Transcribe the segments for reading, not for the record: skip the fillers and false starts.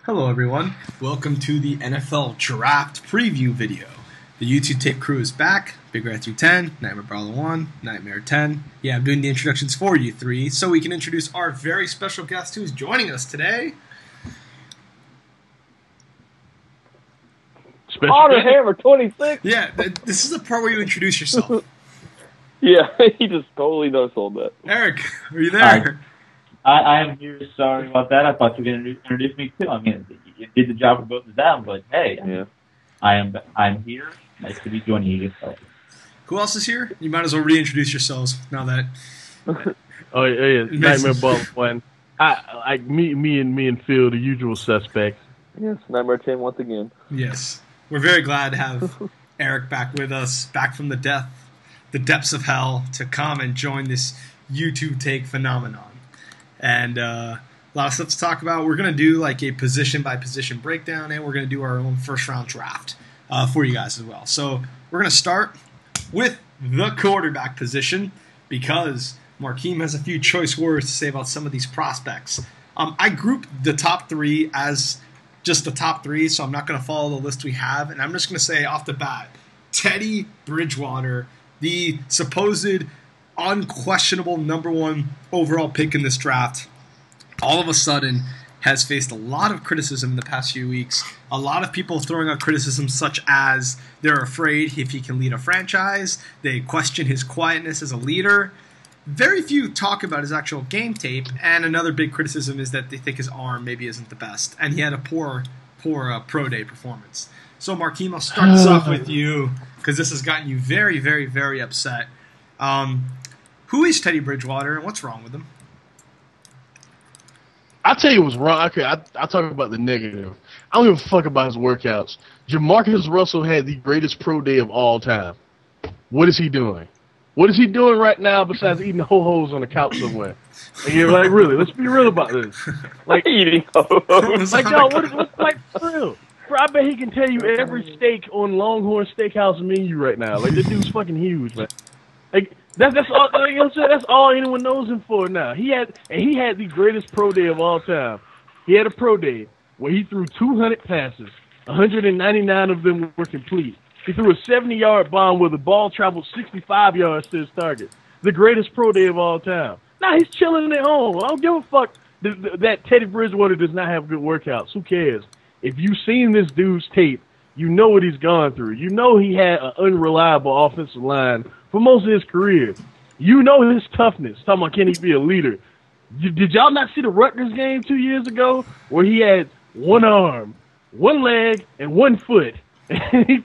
Hello everyone, welcome to the NFL Draft Preview video. The YouTube tape crew is back, Big Rat 210, Nightmareballa1, Nightmare10. Yeah, I'm doing the introductions for you three, so we can introduce our very special guest who's joining us today. HonorHammer26? Yeah, this is the part where you introduce yourself. Yeah, he just totally no-sold that. Eric, are you there? I am here. Sorry about that. I thought you were going to introduce me too. I mean, you did the job for both of them, but hey, yeah. I'm here. Nice to be joining you guys. Who else is here? You might as well reintroduce yourselves now that. Oh yeah, Nightmareballa1. Me and Phil, the usual suspects. Yes, Nightmare10 once again. Yes, we're very glad to have Eric back with us, back from the depths of hell, to come and join this YouTube take phenomenon. And a lot of stuff to talk about. We're going to do like a position-by-position breakdown, and we're going to do our own first-round draft for you guys as well. So we're going to start with the quarterback position because Markeem has a few choice words to say about some of these prospects. I grouped the top three as just the top three, so I'm not going to follow the list we have. And I'm just going to say off the bat, Teddy Bridgewater, the supposed unquestionable #1 overall pick in this draft, all of a sudden has faced a lot of criticism in the past few weeks. A lot of people throwing out criticism such as they're afraid if he can lead a franchise. They question his quietness as a leader. Very few talk about his actual game tape. And another big criticism is that they think his arm maybe isn't the best. And he had a poor pro day performance. So Markeem, I'll start this off with you because this has gotten you very, very, very upset. Who is Teddy Bridgewater, and what's wrong with him? I'll tell you what's wrong. Okay, I'll talk about the negative. I don't give a fuck about his workouts. Jamarcus Russell had the greatest pro day of all time. What is he doing? What is he doing right now besides eating ho-hos on the couch somewhere? Like, you're like, really, let's be real about this. Like, Eating ho-hos. like, no, what's like, for real? Bro, I bet he can tell you every steak on Longhorn Steakhouse menu right now. Like, this dude's fucking huge, man. Like, that's all. You know what I'm saying? That's all anyone knows him for now. He had the greatest pro day of all time. He had a pro day where he threw 200 passes, 199 of them were complete. He threw a 70-yard bomb where the ball traveled 65 yards to his target. The greatest pro day of all time. Now he's chilling at home. I don't give a fuck that Teddy Bridgewater does not have good workouts. Who cares? If you've seen this dude's tape, you know what he's gone through. You know he had an unreliable offensive line for most of his career. You know his toughness. Talking about can he be a leader. Did y'all not see the Rutgers game 2 years ago where he had one arm, one leg, and one foot? And he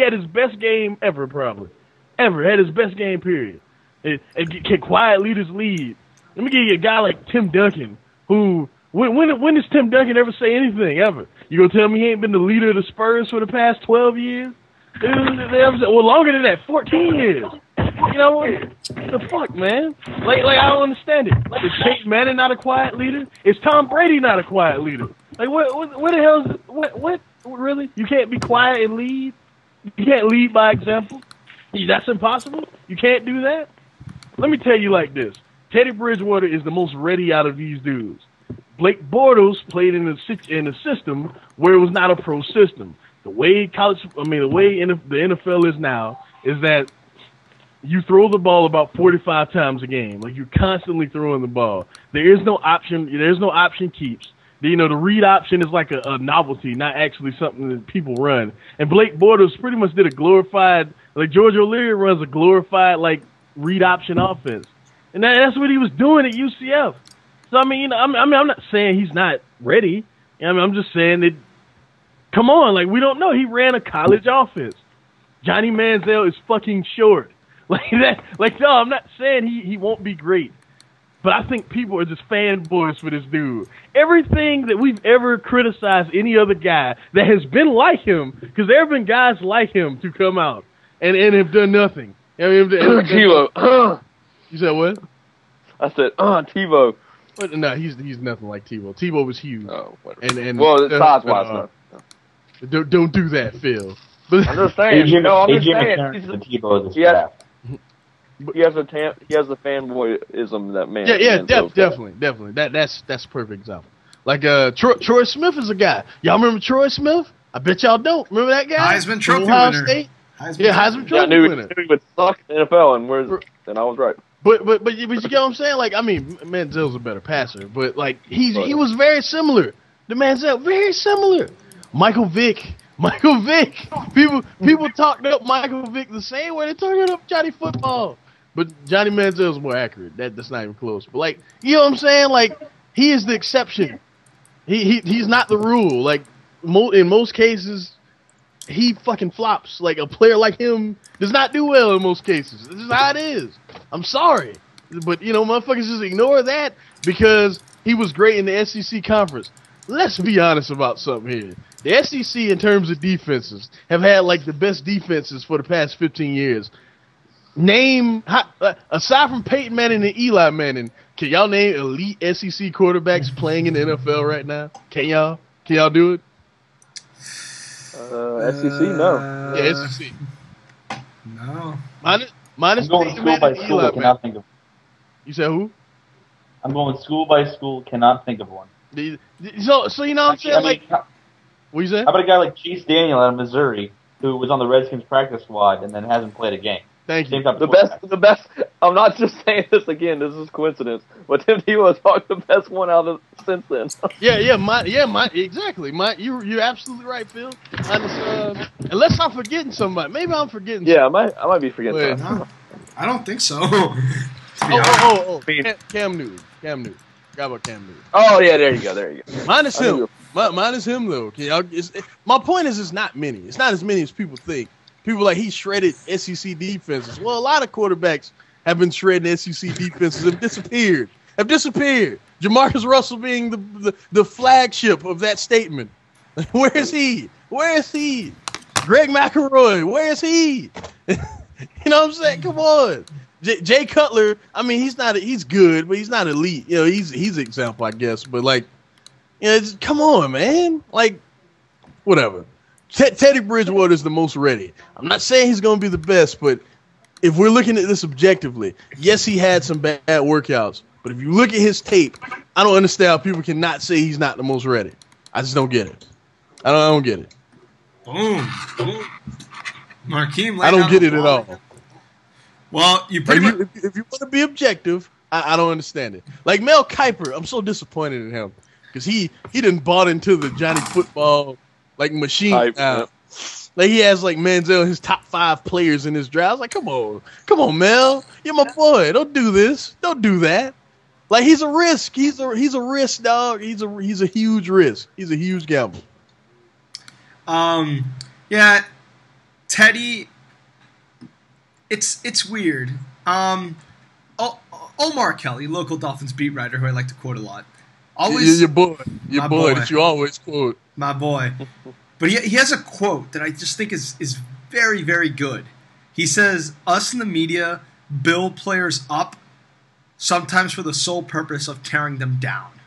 had his best game ever, probably. Ever. Had his best game, period. And can quiet leaders lead? Let me give you a guy like Tim Duncan, who, when does Tim Duncan ever say anything, ever? You gonna tell me he ain't been the leader of the Spurs for the past 12 years? Well, longer than that, 14 years. You know what the fuck, man? Like I don't understand it. Is Peyton Manning not a quiet leader? Is Tom Brady not a quiet leader? Like what the hell is what really? You can't be quiet and lead? You can't lead by example? That's impossible? You can't do that? Let me tell you like this. Teddy Bridgewater is the most ready out of these dudes. Blake Bortles played in a system where it was not a pro system. The way the NFL is now is that you throw the ball about 45 times a game. Like, you're constantly throwing the ball. There is no option. There's no option keeps. The read option is like a novelty, not actually something that people run. And Blake Bortles pretty much did a glorified, like George O'Leary runs a glorified, like, read option offense. And that's what he was doing at UCF. So, I mean, I'm not saying he's not ready. I'm just saying that, come on, like, we don't know. He ran a college offense. Johnny Manziel is fucking short. Like that. Like, no, I'm not saying he won't be great. But I think people are just fanboys for this dude. Everything that we've ever criticized any other guy that has been like him, because there have been guys like him to come out and have done nothing. TiVo. You said what? I said, TiVo. But no, he's nothing like Tebow. Tebow was huge. Oh, whatever. Well, size-wise, no. Don't do that, Phil. But I'm just saying. He has the fanboyism that man. Yeah, definitely. That's a perfect example. Like Troy Smith is a guy. Y'all remember Troy Smith? I bet y'all don't. Remember that guy? Heisman Trophy Ohio winner. State? Heisman Trophy I knew winner. he would suck in the NFL, and I was right. But you get what I'm saying? Like, I mean, Manziel's a better passer, but like he was very similar. The Manziel, very similar. Michael Vick. People talked up Michael Vick the same way they talked up Johnny Football. But Johnny Manziel's more accurate. That's not even close. But like, you know what I'm saying? Like, he is the exception. He's not the rule. Like, in most cases, he fucking flops. Like, a player like him does not do well in most cases. This is how it is. I'm sorry. But, you know, motherfuckers just ignore that because he was great in the SEC conference. Let's be honest about something here. The SEC, in terms of defenses, have had, like, the best defenses for the past 15 years. Name, aside from Peyton Manning and Eli Manning, can y'all name elite SEC quarterbacks playing in the NFL right now? Can y'all? Can y'all do it? SEC, no. Yeah, SEC. No. Minus I'm going Peyton school Manning by and school, Eli cannot Manning. think of. You said who? I'm going school by school, cannot think of one. So you know what I'm saying? I mean, Like, what you saying? how about a guy like Chase Daniel out of Missouri who was on the Redskins practice squad and then hasn't played a game? Thank you. Same type of The best. I'm not just saying this again. This is coincidence. But Tim Tebow's probably the best one out of since then. Exactly. You're absolutely right, Phil. Unless I'm forgetting somebody. Maybe I'm forgetting. Yeah, I might be forgetting. Wait, something. No, I don't think so. Cam Newton. Forgot about Cam Newton. Oh yeah, there you go. Minus him. Minus him though. Okay, my point is, it's not many. It's not as many as people think. People like he shredded SEC defenses. Well, a lot of quarterbacks have been shredding SEC defenses. Have disappeared. Jamarcus Russell being the flagship of that statement. Where is he? Greg McElroy. Where is he? You know what I'm saying? Come on. Jay Cutler. I mean, he's good, but he's not elite. You know, he's an example, I guess. But like, you know, come on, man. Like, whatever. Teddy Bridgewater is the most ready. I'm not saying he's going to be the best, but if we're looking at this objectively, yes, he had some bad workouts. But if you look at his tape, I don't understand how people cannot say he's not the most ready. I just don't get it. I don't get it. Boom. Markeem, I don't get it at all. Well, if you want to be objective, I don't understand it. Like Mel Kiper, I'm so disappointed in him because he didn't bought into the Johnny Football like machine. Like he has like Manziel, his top 5 players in his draft. I was like, come on, Mel, you're my boy. Don't do this. Don't do that. Like he's a risk. He's a risk, dog. He's a huge risk. He's a huge gamble. Yeah, Teddy. It's weird. Omar Kelly, local Dolphins beat writer, who I like to quote a lot. Always your boy that you always quote. My boy. But he has a quote that I just think is very, very good. He says, "Us in the media build players up, sometimes for the sole purpose of tearing them down."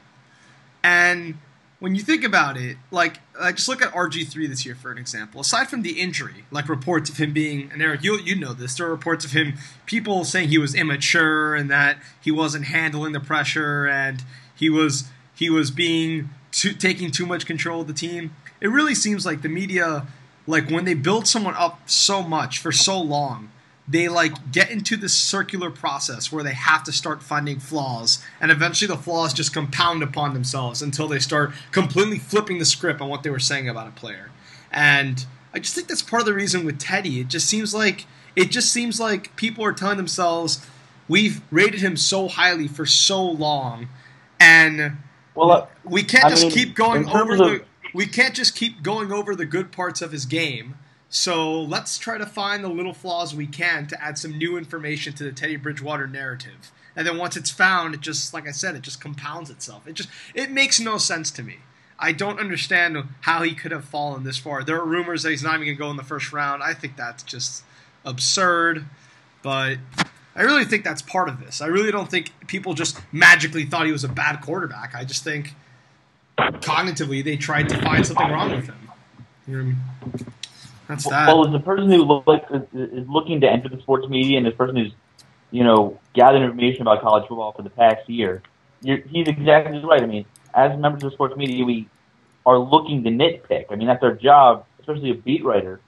And when you think about it, like just look at RG3 this year for an example. Aside from the injury, like reports of him being, and Eric, you know this, there are reports of him, people saying he was immature and that he wasn't handling the pressure and he was taking too much control of the team. It really seems like the media, like when they build someone up so much for so long, they like get into this circular process where they have to start finding flaws, and eventually the flaws just compound upon themselves until they start completely flipping the script on what they were saying about a player. And I just think that's part of the reason with Teddy. It just seems like people are telling themselves, we've rated him so highly for so long, and we can't just keep going over the good parts of his game. So let's try to find the little flaws we can to add some new information to the Teddy Bridgewater narrative. And then once it's found, it just, like I said, it just compounds itself. It makes no sense to me. I don't understand how he could have fallen this far. There are rumors that he's not even going to go in the first round. I think that's just absurd. But I really think that's part of this. I really don't think people just magically thought he was a bad quarterback. I just think cognitively they tried to find something wrong with him. You know what I mean? That's that. Well, as a person who is looking to enter the sports media and as a person who's, gathered information about college football for the past year, he's exactly right. I mean, as members of sports media, we are looking to nitpick. I mean, that's our job, especially a beat writer.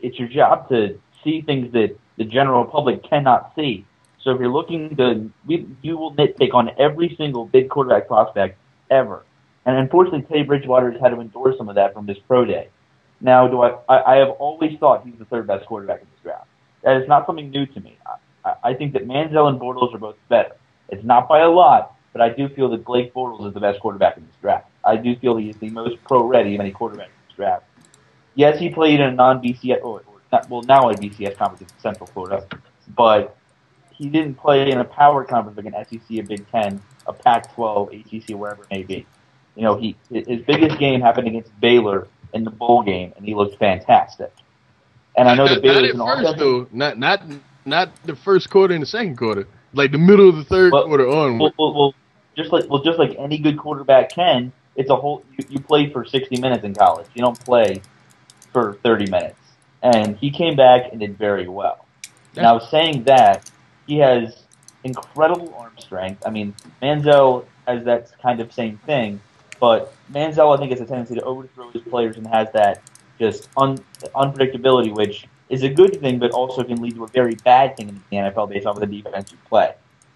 It's your job to see things that the general public cannot see. So if you're looking to, you will nitpick on every single big quarterback prospect ever. And unfortunately, Teddy Bridgewater has had to endure some of that from this pro day. Now, I have always thought he's the third best quarterback in this draft. That is not something new to me. I think that Manziel and Bortles are both better. It's not by a lot, but I do feel that Blake Bortles is the best quarterback in this draft. I do feel he is the most pro-ready of any quarterback in this draft. Yes, he played in a non-BCS, now a BCS conference in Central Florida, but he didn't play in a power conference like an SEC, a Big Ten, a Pac-12, ACC, wherever it may be. You know, his biggest game happened against Baylor in the bowl game, and he looked fantastic. And I know that Baylor's an offensive. Not the first quarter and the second quarter, like the middle of the third quarter onward. Well, just like any good quarterback can, it's a whole. You play for 60 minutes in college. You don't play for 30 minutes. And he came back and did very well. Now, saying that, he has incredible arm strength. I mean, Manziel has that kind of same thing, but Manziel, I think, has a tendency to overthrow his players and has that just unpredictability, which is a good thing, but also can lead to a very bad thing in the NFL based off of the defense you play.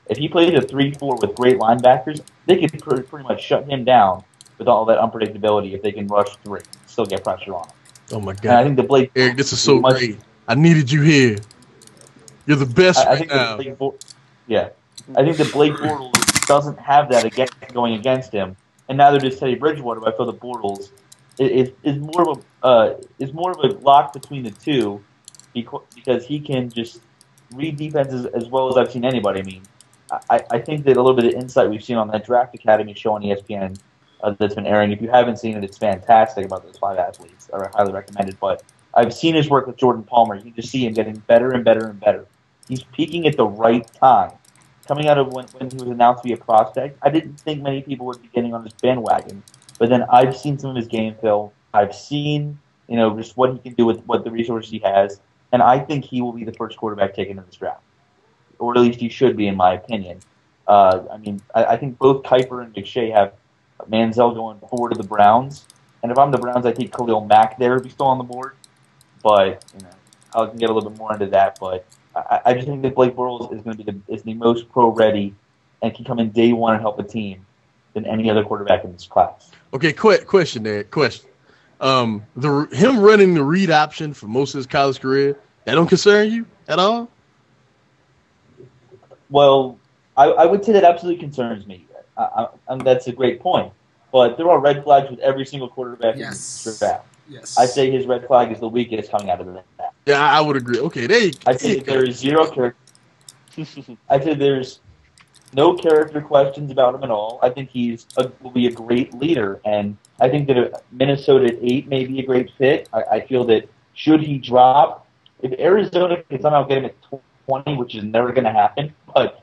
If he plays a 3-4 with great linebackers, they could pretty much shut him down with all that unpredictability if they can rush through and still get pressure on him. Oh, my God. And I think the Blake... Eric, this is so great. I needed you here. You're the best right now. I think that Blake Bortles doesn't have that going against him, and neither does Teddy Bridgewater. But I feel that Bortles is more of a lock between the two because he can just read defenses as well as I've seen anybody. I mean, I think that a little bit of insight we've seen on that Draft Academy show on ESPN that's been airing. If you haven't seen it, it's fantastic about those 5 athletes. I highly recommend it. But I've seen his work with Jordan Palmer. You can just see him getting better and better and better. He's peaking at the right time. Coming out of when he was announced to be a prospect, I didn't think many people would be getting on his bandwagon. But then I've seen some of his game film. I've seen, just what he can do with what the resources he has. And I think he will be the first quarterback taken in this draft. Or at least he should be, in my opinion. I think both Kuiper and McShay have Manziel going forward to the Browns. And if I'm the Browns, I take Khalil Mack there if he's still on the board. But, I can get a little bit more into that. But I just think that Blake Bortles is going to be the most pro-ready and can come in day one and help a team than any other quarterback in this class. Okay, question there. Him running the read option for most of his college career, that don't concern you at all? Well, I would say that absolutely concerns me. That's a great point. But there are red flags with every single quarterback in this draft. Yes. I say his red flag is the weakest coming out of the draft. Yeah, I would agree. Okay, there you go. I say there is zero character. I say there's no character questions about him at all. I think will be a great leader, and I think that Minnesota at 8 may be a great fit. I feel that should he drop, if Arizona can somehow get him at 20, which is never going to happen, but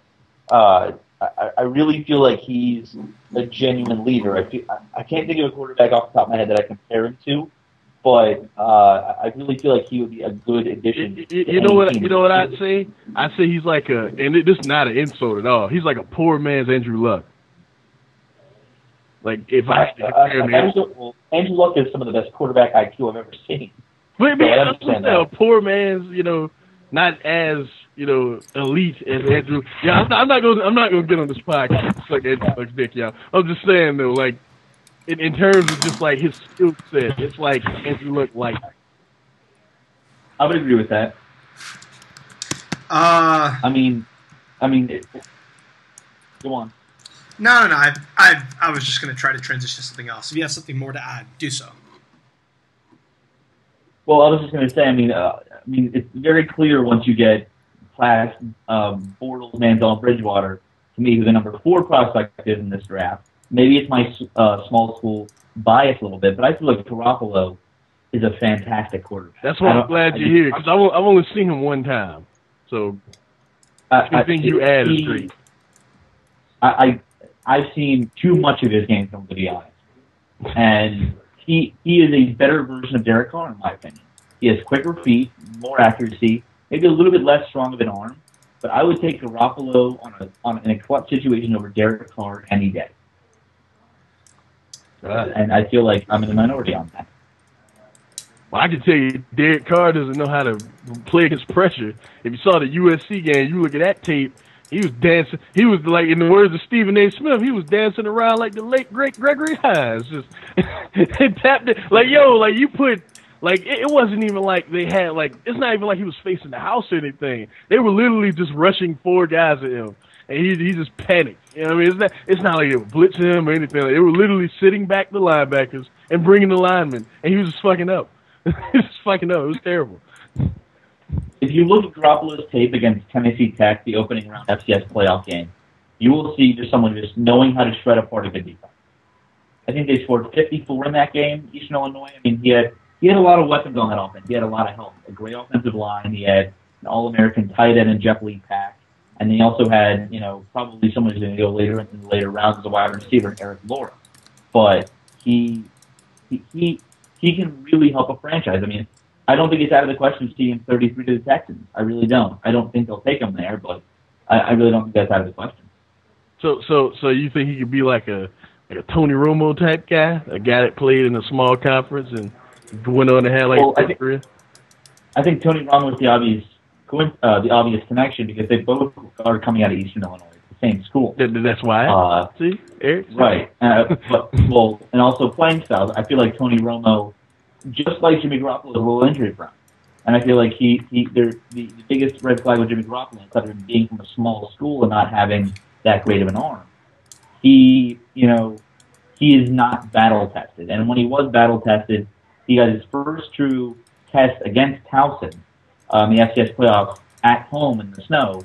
I really feel like he's a genuine leader. I can't think of a quarterback off the top of my head that I compare him to, but I really feel like he would be a good addition. You know what I'd say? I'd say he's like and this is not an insult at all. He's like a poor man's Andrew Luck. Like if I compare him, Andrew Luck is some of the best quarterback IQ I've ever seen. But I'm saying a poor man's, not as elite as Andrew. Yeah, I'm not gonna get on this podcast like Andrew Luck's dick, y'all. I'm just saying though, like in terms of just like his skill set, it's like Andrew Luck like. I would agree with that. I mean, go on. No. I was just going to try to transition to something else. If you have something more to add, do so. Well, I was just going to say, I mean, it's very clear once you get past Bortles, Manziel, and Bridgewater, to me, who the number 4 prospect is in this draft. Maybe it's my small school bias a little bit, but I feel like Garoppolo is a fantastic quarterback. That's why I'm glad you're here, because I've only seen him one time. So anything you add is great. I've seen too much of his game film, to be honest. And he is a better version of Derek Carr, in my opinion. He has quicker feet, more accuracy, maybe a little bit less strong of an arm. But I would take Garoppolo in a clutch situation over Derek Carr any day. And I feel like I'm in the minority on that. Well, I can tell you, Derek Carr doesn't know how to play against pressure. If you saw the USC game, you look at that tape, he was dancing. He was like, in the words of Stephen A. Smith, he was dancing around like the late, great Gregory Hines. Just tapped it. Like, yo, like you put, like, it wasn't even like they had, like, it's not even like he was facing the house or anything. They were literally just rushing 4 guys at him. And he just panicked. You know what I mean? It's not like they would blitz him or anything. Like, they were literally sitting back the linebackers and bringing the linemen. And he was just fucking up. He was just fucking up. It was terrible. If you look at Garoppolo's tape against Tennessee Tech, the opening round FCS playoff game, you will see just someone just knowing how to shred apart a good defense. I think they scored 54 in that game, Eastern Illinois. I mean, he had a lot of weapons on that offense. He had a lot of help. A great offensive line. He had an All-American tight end in Jeff Lee Pack. And they also had, probably someone who's going to go later in the later rounds as a wide receiver, Eric Laura. But he can really help a franchise. I mean, I don't think it's out of the question seeing 33 to the Texans. I really don't. I don't think they'll take him there, but I really don't think that's out of the question. So you think he could be like a Tony Romo type guy, a guy that played in a small conference and went on to have a career? I think Tony Romo is the obvious connection because they both are coming out of Eastern Illinois, the same school. That's why. See, Eric? Right. And also playing styles. I feel like Tony Romo, just like Jimmy Garoppolo, is a little injury prone. And I feel like the biggest red flag with Jimmy Garoppolo, instead of being from a small school and not having that great of an arm, he is not battle tested. And when he was battle tested, he got his first true test against Towson, the FCS playoffs at home in the snow.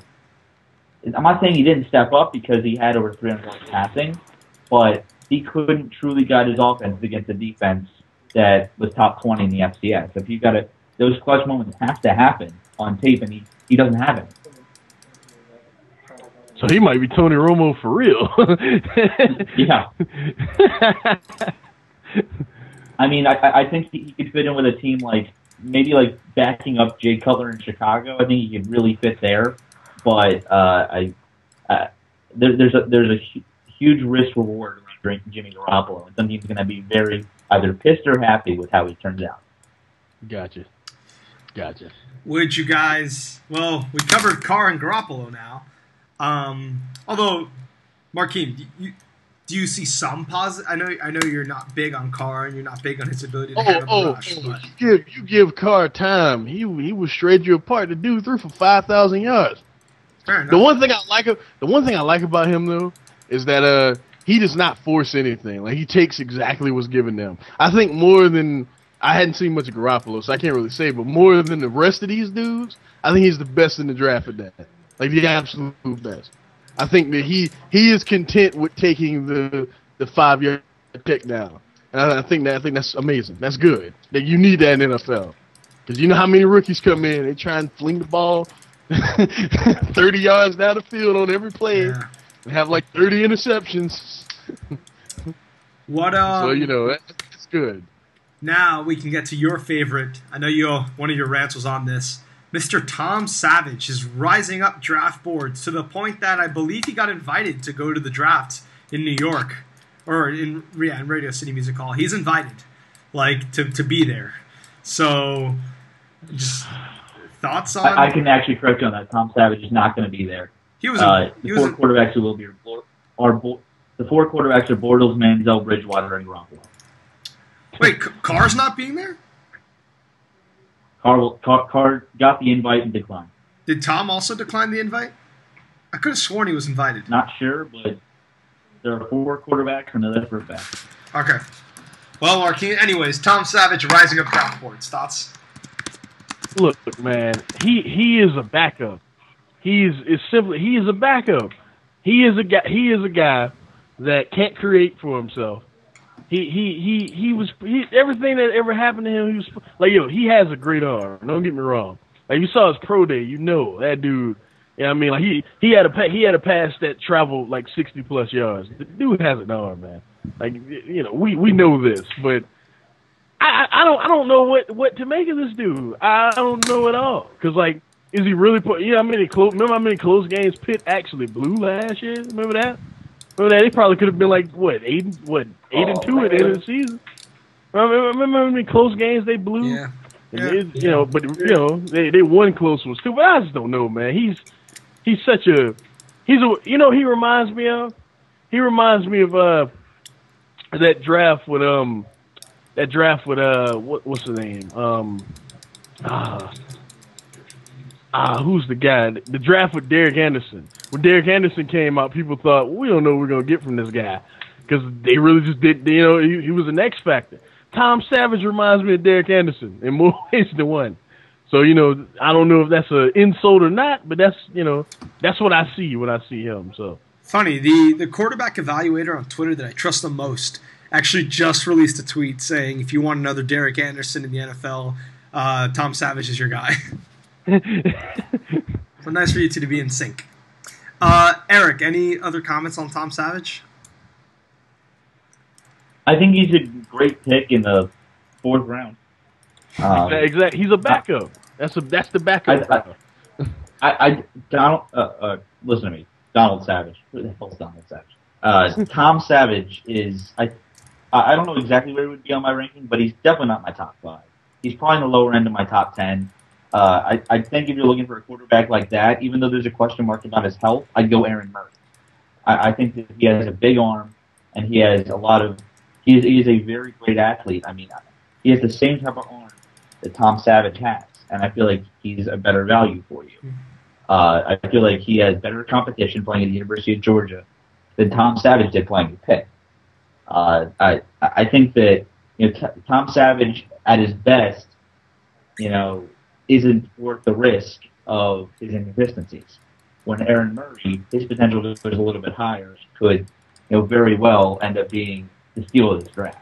I'm not saying he didn't step up because he had over 300 yards passing, but he couldn't truly guide his offense against a defense that was top 20 in the FCS. If you got those clutch moments have to happen on tape, and he doesn't have it. So he might be Tony Romo for real. Yeah. I mean, I think he could fit in with a team maybe backing up Jay Cutler in Chicago. I think he could really fit there. But there's a huge risk reward around Jimmy Garoppolo, and some teams are going to be very either pissed or happy with how he turns out. Gotcha. Would you guys? Well, we covered Carr and Garoppolo now. Although, Markeem, do you see some positive? I know you're not big on Carr and you're not big on his ability to handle the rush. But you give Carr time. He will shred you apart. The dude threw for 5,000 yards. Fair enough. The one thing I like about him though is that he does not force anything. Like he takes exactly what's given them. I think more than I hadn't seen much of Garoppolo, so I can't really say, but more than the rest of these dudes, I think he's the best in the draft at that. Like the absolute best. I think that he is content with taking the 5-yard check down. And I think that's amazing. That's good. That you need that in NFL. Because you know how many rookies come in, they try and fling the ball 30 yards down the field on every play and have 30 interceptions. So, it's good. Now we can get to your favorite. I know one of your rants was on this. Mr. Tom Savage is rising up draft boards to the point that I believe he got invited to go to the draft in New York, or in Radio City Music Hall. He's invited, to be there. So, just thoughts on? I can actually correct you on that. Tom Savage is not going to be there. The four quarterbacks who will be the 4 quarterbacks are Bortles, Manziel, Bridgewater, and Garoppolo. Wait, Carr's not being there? Carr got the invite and declined. Did Tom also decline the invite? I could have sworn he was invited. Not sure, but there are 4 quarterbacks and another for a fact. Okay. Well, Marquine, anyways, Tom Savage rising up draft boards. Thoughts? Look, man, he is a backup. He is a backup. He is a guy that can't create for himself. Everything that ever happened to him, he was he has a great arm. Don't get me wrong. You saw his pro day, that dude. Yeah, I mean, he had a pass that traveled 60+ yards. The dude has an arm, man. We know this, but I don't know what to make of this dude. I don't know at all. Cause is he really remember how many close games Pitt actually blew last year? Remember that? They probably could have been 8 8-2 at the end of the season. Remember how many close games they blew? Yeah. They won close ones too. But I just don't know, man. He reminds me of that draft with what's the name? Who's the guy? The draft with Derek Anderson. When Derek Anderson came out, people thought, we don't know what we're gonna get from this guy because they really just did. He was an X factor. Tom Savage reminds me of Derek Anderson in more ways than one. So I don't know if that's an insult or not, but that's what I see when I see him. So funny, the quarterback evaluator on Twitter that I trust the most actually just released a tweet saying, if you want another Derek Anderson in the NFL, Tom Savage is your guy. So nice for you two to be in sync. Eric, any other comments on Tom Savage? I think he's a great pick in the 4th round. Exactly. He's a backup. That's the backup. Listen to me. Donald Savage. Who the hell's Donald Savage? Tom Savage is, I don't know exactly where he would be on my ranking, but he's definitely not my top 5. He's probably in the lower end of my top 10. I think if you're looking for a quarterback like that, even though there's a question mark about his health, I'd go Aaron Murray. I think that he has a big arm, and he has a lot of. He is a very great athlete. I mean, he has the same type of arm that Tom Savage has, and I feel like he's a better value for you. I feel like he has better competition playing at the University of Georgia than Tom Savage did playing at Pitt. I think that Tom Savage at his best, isn't worth the risk of his inconsistencies. When Aaron Murray, his potential is a little bit higher, could very well end up being the steal of this draft.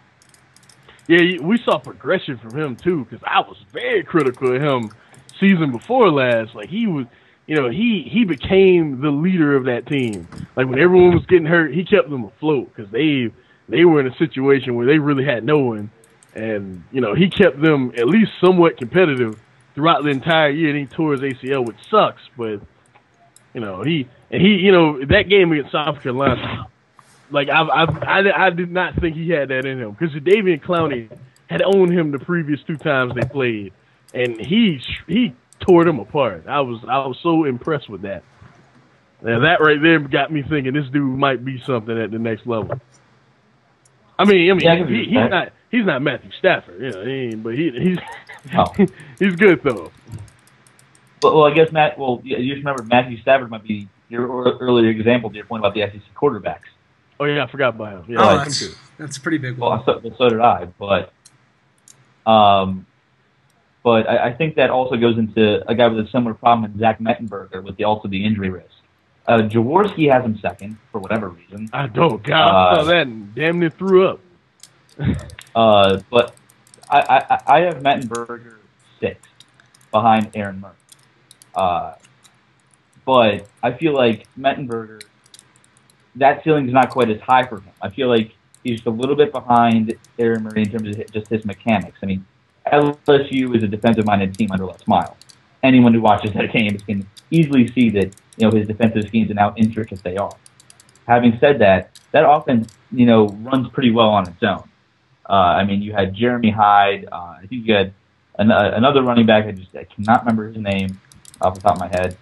Yeah, we saw progression from him too, because I was very critical of him season before last. Like he was, he became the leader of that team. Like when everyone was getting hurt, he kept them afloat because they were in a situation where they really had no one, and he kept them at least somewhat competitive throughout the entire year. And he tore his ACL, which sucks, but that game against South Carolina. Like I did not think he had that in him because Jadeveon Clowney had owned him the previous 2 times they played, and he tore them apart. I was so impressed with that. And that right there got me thinking this dude might be something at the next level. I mean, he's not Matthew Stafford, but he's he's good though. Well, I guess you just remember Matthew Stafford might be your earlier example to your point about the SEC quarterbacks. Oh yeah, I forgot about him. Yeah, that's a pretty big one. Well, so did I, but I think that also goes into a guy with a similar problem in Zach Mettenberger with the injury risk. Jaworski has him second for whatever reason. I don't. God, I saw that and damn near threw up. But I have Mettenberger 6th behind Aaron Murray. But I feel like Mettenberger, that ceiling is not quite as high for him. I feel like he's just a little bit behind Aaron Murray in terms of just his mechanics. I mean, LSU is a defensive-minded team under Les Miles. Anyone who watches that game can easily see that his defensive schemes and how intricate they are. Having said that, that offense runs pretty well on its own. I mean, you had Jeremy Hyde. I think you had another running back. I cannot remember his name off the top of my head.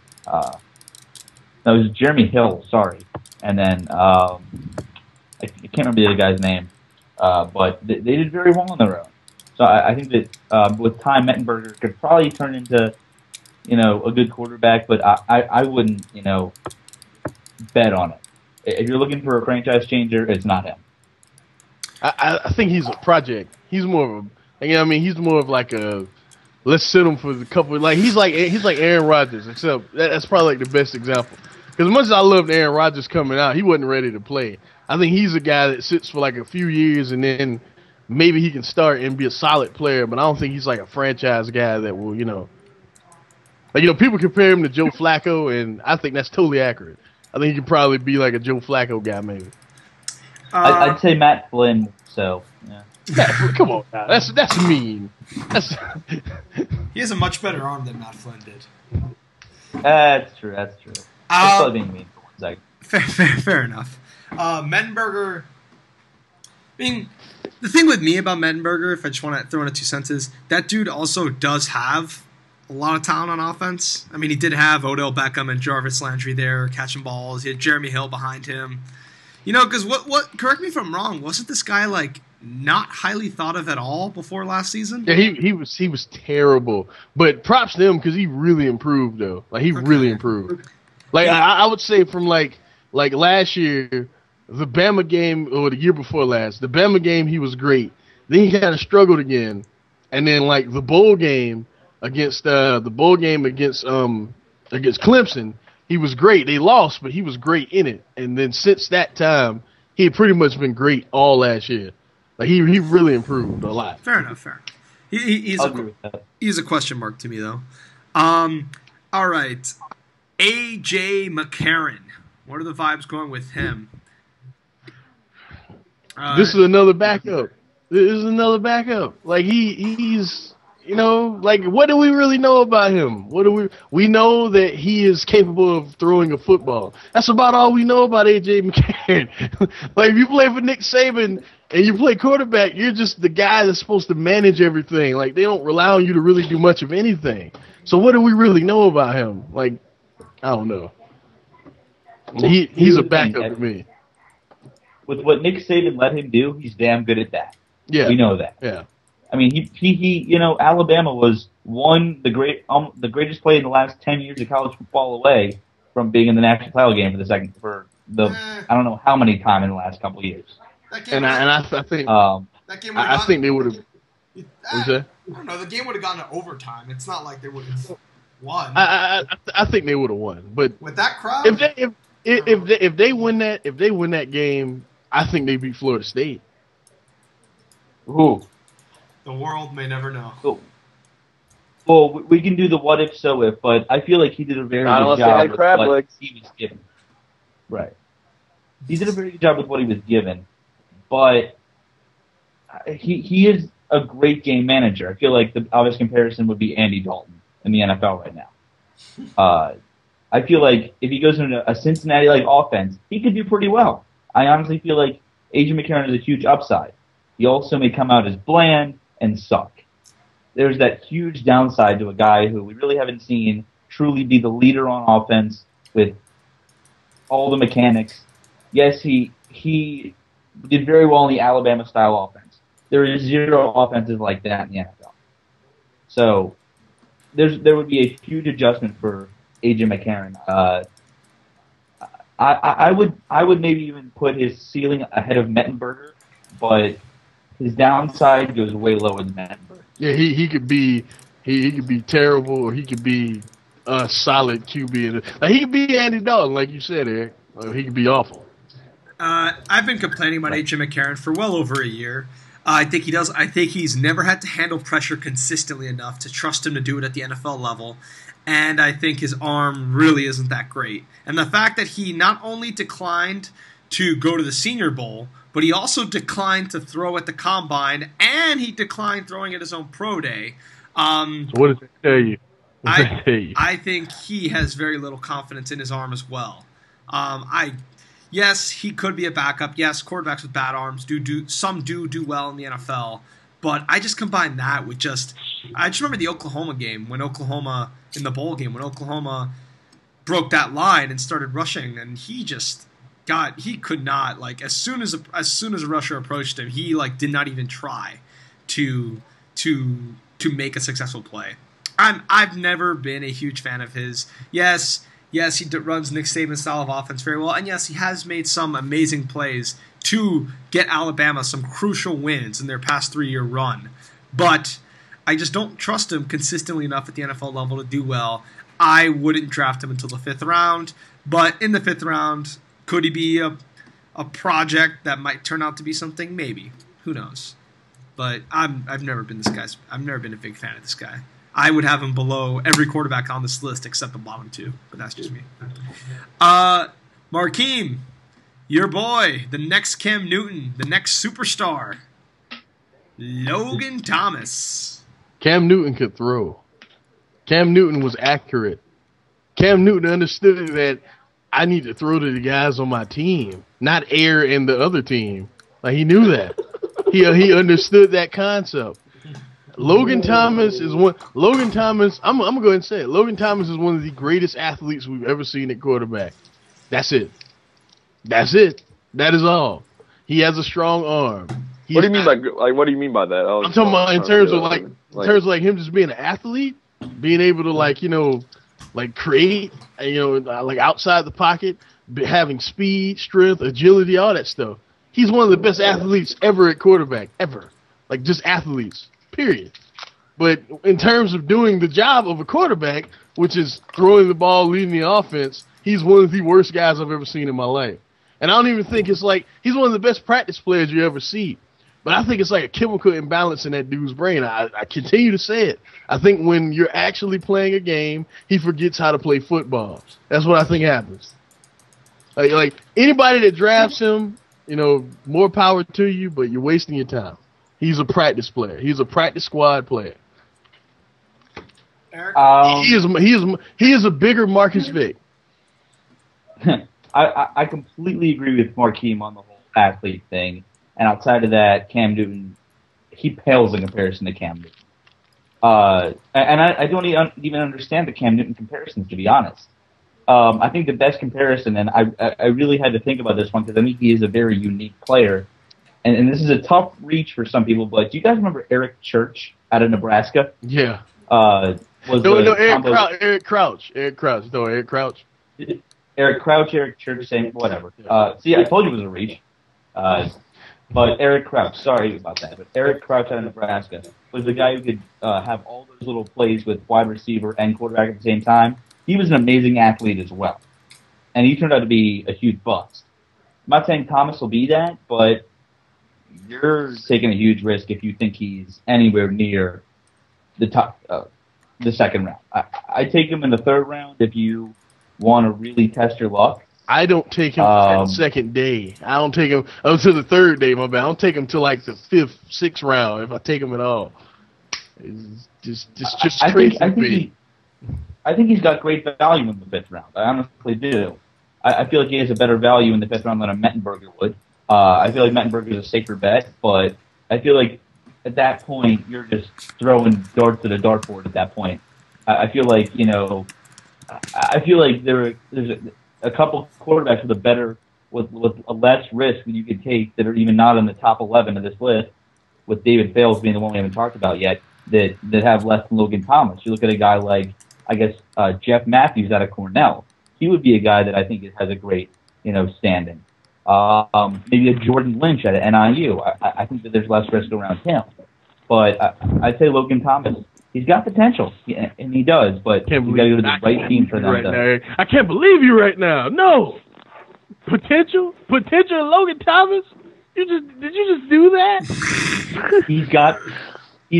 No, it was Jeremy Hill. Sorry, and then I can't remember the other guy's name. But they did very well on their own. So I think that with time, Mettenberger could probably turn into a good quarterback, but I wouldn't bet on it. If you're looking for a franchise changer, it's not him. I think he's a project. He's more of he's more of like a let's sit him for the couple. Like he's like Aaron Rodgers, except that's probably like the best example. Because as much as I loved Aaron Rodgers coming out, he wasn't ready to play. I think he's a guy that sits for like a few years and then maybe he can start and be a solid player. But I don't think he's like a franchise guy that will people compare him to Joe Flacco, and I think that's totally accurate. I think he could probably be like a Joe Flacco guy, maybe. I'd say Matt Flynn. So yeah. Come on, now. That's mean. He has a much better arm than Matt Flynn did. That's true. That's probably being mean for 1 second. Fair enough. Mettenberger mean, the thing with me about Mettenberger, if I just want to throw in a 2 cents, is that dude also does have a lot of talent on offense. I mean, he did have Odell Beckham and Jarvis Landry there catching balls. He had Jeremy Hill behind him. You know, because what? Correct me if I'm wrong. Wasn't this guy like not highly thought of at all before last season? Yeah, he was terrible. But props to him because he really improved though. Like he really improved. Like I would say from like last year, the Bama game or the year before last, the Bama game he was great. Then he kind of struggled again, and then like the bowl game against Clemson, he was great. They lost, but he was great in it. And then since that time, he had pretty much been great all last year. Like he really improved a lot. Fair enough. He's a question mark to me though. All right, AJ McCarron. What are the vibes going with him? This is another backup. Like he's. You know, like, what do we really know about him? We know that he is capable of throwing a football. That's about all we know about A.J. McCarron. Like, if you play for Nick Saban and you play quarterback, you're just the guy that's supposed to manage everything. Like, they don't rely on you to really do much of anything. So what do we really know about him? Like, I don't know. He's a backup to me. With what Nick Saban let him do, he's damn good at that. Yeah. We know that. Yeah. I mean, he you know, Alabama was the greatest play in the last 10 years of college football away from being in the national title game I don't know how many times in the last couple of years. I think I think they would have. What's that? I don't know. The game would have gone to overtime. It's not like they would have won. I think they would have won, but with that crowd, if they win that game, I think they beat Florida State. Ooh. The world may never know. Well, we can do the what if, so if, but I feel like he did a very good job with what he was given. Right. He did a very good job with what he was given, but he is a great game manager. I feel like the obvious comparison would be Andy Dalton in the NFL right now. I feel like if he goes into a Cincinnati-like offense, he could do pretty well. I honestly feel like A.J. McCarron is a huge upside. He also may come out as bland and suck. There's that huge downside to a guy who we really haven't seen truly be the leader on offense with all the mechanics. Yes, he did very well in the Alabama-style offense. There is zero offenses like that in the NFL. So there would be a huge adjustment for A.J. McCarron. I would maybe even put his ceiling ahead of Mettenberger, but his downside goes way lower than Mettenberger. Yeah, he could be terrible, or he could be a solid QB. Like, he could be Andy Dalton, like you said, Eric. He could be awful. I've been complaining about A.J. McCarron for well over a year. I think he does. I think he's never had to handle pressure consistently enough to trust him to do it at the NFL level. And I think his arm really isn't that great. And the fact that he not only declined to go to the Senior Bowl, but he also declined to throw at the Combine, and he declined throwing at his own pro day. So what does it tell you? I think he has very little confidence in his arm as well. Yes, he could be a backup. Yes, quarterbacks with bad arms do well in the NFL. But I just combine that with I just remember the Oklahoma game in the bowl game when Oklahoma broke that line and started rushing, and he could not, like, as soon as a rusher approached him, he did not even try to make a successful play. I've never been a huge fan of his. Yes, he runs Nick Saban's style of offense very well, and yes, he has made some amazing plays to get Alabama some crucial wins in their past 3-year run. But I just don't trust him consistently enough at the NFL level to do well. I wouldn't draft him until the 5th round, but in the 5th round, could he be a project that might turn out to be something? Maybe. Who knows? But I've never been a big fan of this guy. I would have him below every quarterback on this list except the bottom 2, but that's just me. Markeem, your boy, the next Cam Newton, the next superstar, Logan Thomas. Cam Newton could throw. Cam Newton was accurate. Cam Newton understood that I need to throw to the guys on my team, not air in the other team. Like, he knew that. He understood that concept. Logan Thomas is one. Logan Thomas, I'm gonna go ahead and say it. Logan Thomas is one of the greatest athletes we've ever seen at quarterback. That's it. That's it. That is all. He has a strong arm. What do you mean by What do you mean by that? I'm talking about in terms of like him just being an athlete, being able to create, like outside the pocket, having speed, strength, agility, all that stuff. He's one of the best athletes ever at quarterback, ever. Like just athletes, period. But in terms of doing the job of a quarterback, which is throwing the ball, leading the offense, he's one of the worst guys I've ever seen in my life. And I don't even think it's like he's one of the best practice players you ever see. But I think it's like a chemical imbalance in that dude's brain. I continue to say it. I think when you're actually playing a game, he forgets how to play football. That's what I think happens. Like anybody that drafts him, more power to you, but you're wasting your time. He's a practice player. He's a practice squad player. Eric? He is a bigger Marcus Vick. I completely agree with Markeem on the whole athlete thing. And outside of that, Cam Newton, he pales in comparison to Cam Newton. And I don't even understand the Cam Newton comparisons, to be honest. I think the best comparison, and I really had to think about this one because I think he is a very unique player. And this is a tough reach for some people, but do you guys remember Eric Church out of Nebraska? Yeah. Eric Crouch. Eric Crouch, Eric Church, same, whatever. See, I told you it was a reach. But Eric Crouch, sorry about that, but Eric Crouch out of Nebraska was the guy who could have all those little plays with wide receiver and quarterback at the same time. He was an amazing athlete as well. And he turned out to be a huge bust. I'm not saying Thomas will be that, but you're taking a huge risk if you think he's anywhere near the top, the second round. I take him in the third round if you want to really test your luck. I don't take him that second day. I don't take him until the third day, my bad. I don't take him till like the fifth, sixth round if I take him at all. It's just crazy. I think he's got great value in the fifth round. I honestly do. I feel like he has a better value in the fifth round than a Mettenberger would. I feel like Mettenberger is a safer bet, but I feel like at that point you're just throwing darts at a dartboard at that point. I feel like there's a couple quarterbacks with a less risk that you could take that are even not in the top 11 of this list, with David Fales being the one we haven't talked about yet, that have less than Logan Thomas. You look at a guy like, Jeff Matthews out of Cornell. He would be a guy that I think has a great, standing. Maybe a Jordan Lynch out of NIU. I think that there's less risk around him. But I'd say Logan Thomas, he's got potential, and he does, but you got to go to the right team for them. I can't believe you right now. No. Potential Logan Thomas? Did you just do that? He's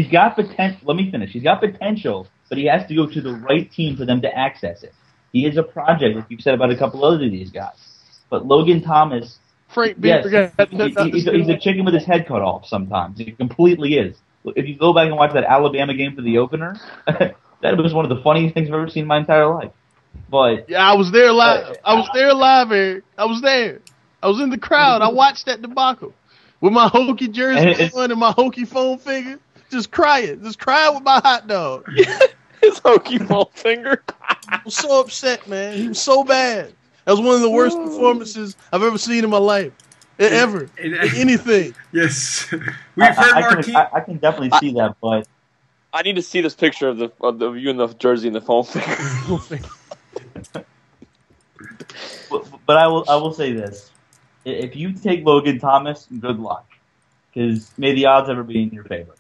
got potential. Let me finish. He's got potential, but he has to go to the right team for them to access it. He is a project, like you've said about a couple other of these guys. But Logan Thomas, he's a chicken with his head cut off sometimes. He completely is. If you go back and watch that Alabama game for the opener, that was one of the funniest things I've ever seen in my entire life. But yeah, I was there live. Eric. I was there. I was in the crowd. I watched that debacle with my Hokie jersey on and my Hokie foam finger, just crying with my hot dog. His Hokie foam finger. I was so upset, man. He was so bad. That was one of the worst performances I've ever seen in my life. Ever. Anything. Yes. We've heard Markeem. I can definitely see that, but I need to see this picture of the you in the jersey and the foam finger. but I will say this. If you take Logan Thomas, good luck. Because may the odds ever be in your favor.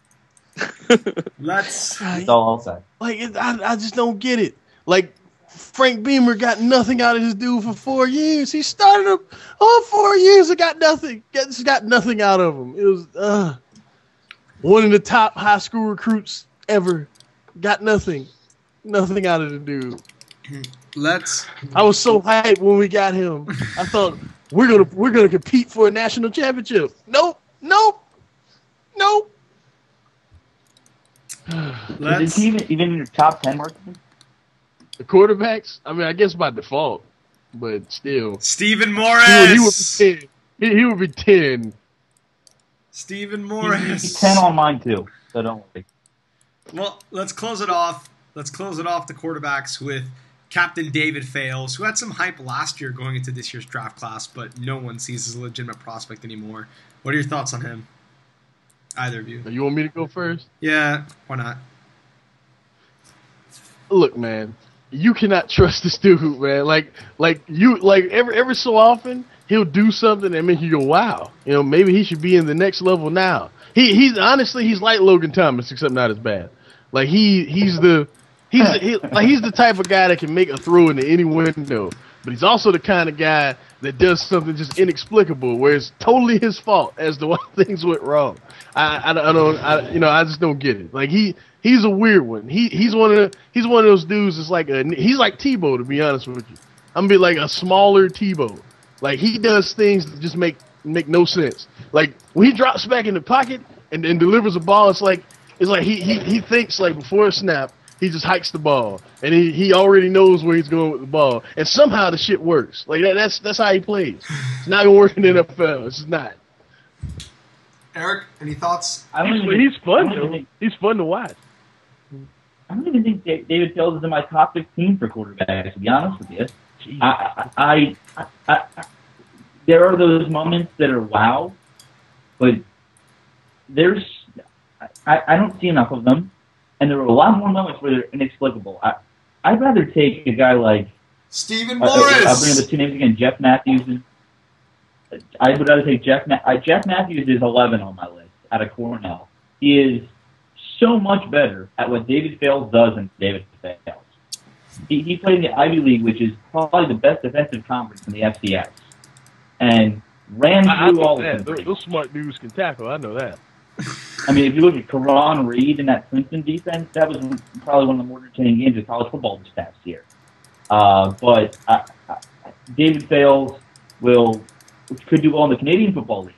That's all I'll say. I just don't get it. Like, Frank Beamer got nothing out of his dude for 4 years. He started him all 4 years and got nothing. Got nothing out of him. It was one of the top high school recruits ever. Got nothing out of the dude. I was so hyped when we got him. I thought we're gonna compete for a national championship. Nope. Is he even in your top 10, Mark? The quarterbacks? I mean, I guess by default, but still. Stephen Morris. He would be 10. He would be 10. Stephen Morris. He's 10 on mine too, so don't worry. Well, let's close it off. Let's close it off the quarterbacks with Captain David Fales, who had some hype last year going into this year's draft class, but no one sees as a legitimate prospect anymore. What are your thoughts on him? Either of you. You want me to go first? Yeah, why not? Look, man, you cannot trust this dude, man. Like every so often he'll do something and make you go, wow. You know, maybe he should be in the next level now. He's honestly like Logan Thomas, except not as bad. Like he's the type of guy that can make a throw into any window, but he's also the kind of guy that does something just inexplicable, where it's totally his fault as to why things went wrong. I just don't get it. Like he's a weird one. He's one of those dudes that's like he's like Tebow, to be honest with you. I'm gonna be like a smaller Tebow. Like he does things that just make no sense. Like when he drops back in the pocket and delivers a ball, it's like he thinks like before a snap. He just hikes the ball, and he already knows where he's going with the ball, and somehow the shit works. Like that's how he plays. It's not gonna work in the NFL. It's just not. Eric, any thoughts? He's fun. He's fun to watch. I don't even think David Fales is in my top 15 for quarterbacks, to be honest with you. There are those moments that are wow, but I don't see enough of them. And there were a lot more moments where they're inexplicable. I'd rather take a guy like Stephen Morris. I'll bring up the two names again. Jeff Matthews. I would rather take Jeff Matthews is 11 on my list out of Cornell. He is so much better at what David Fales does than David Fales. He played in the Ivy League, which is probably the best defensive conference in the FCS, and ran through all of them. Those smart dudes can tackle. I know that. I mean, if you look at Karan Reed in that Clemson defense, that was probably one of the more entertaining games of college football this past year. But David Fales could do well in the Canadian Football League.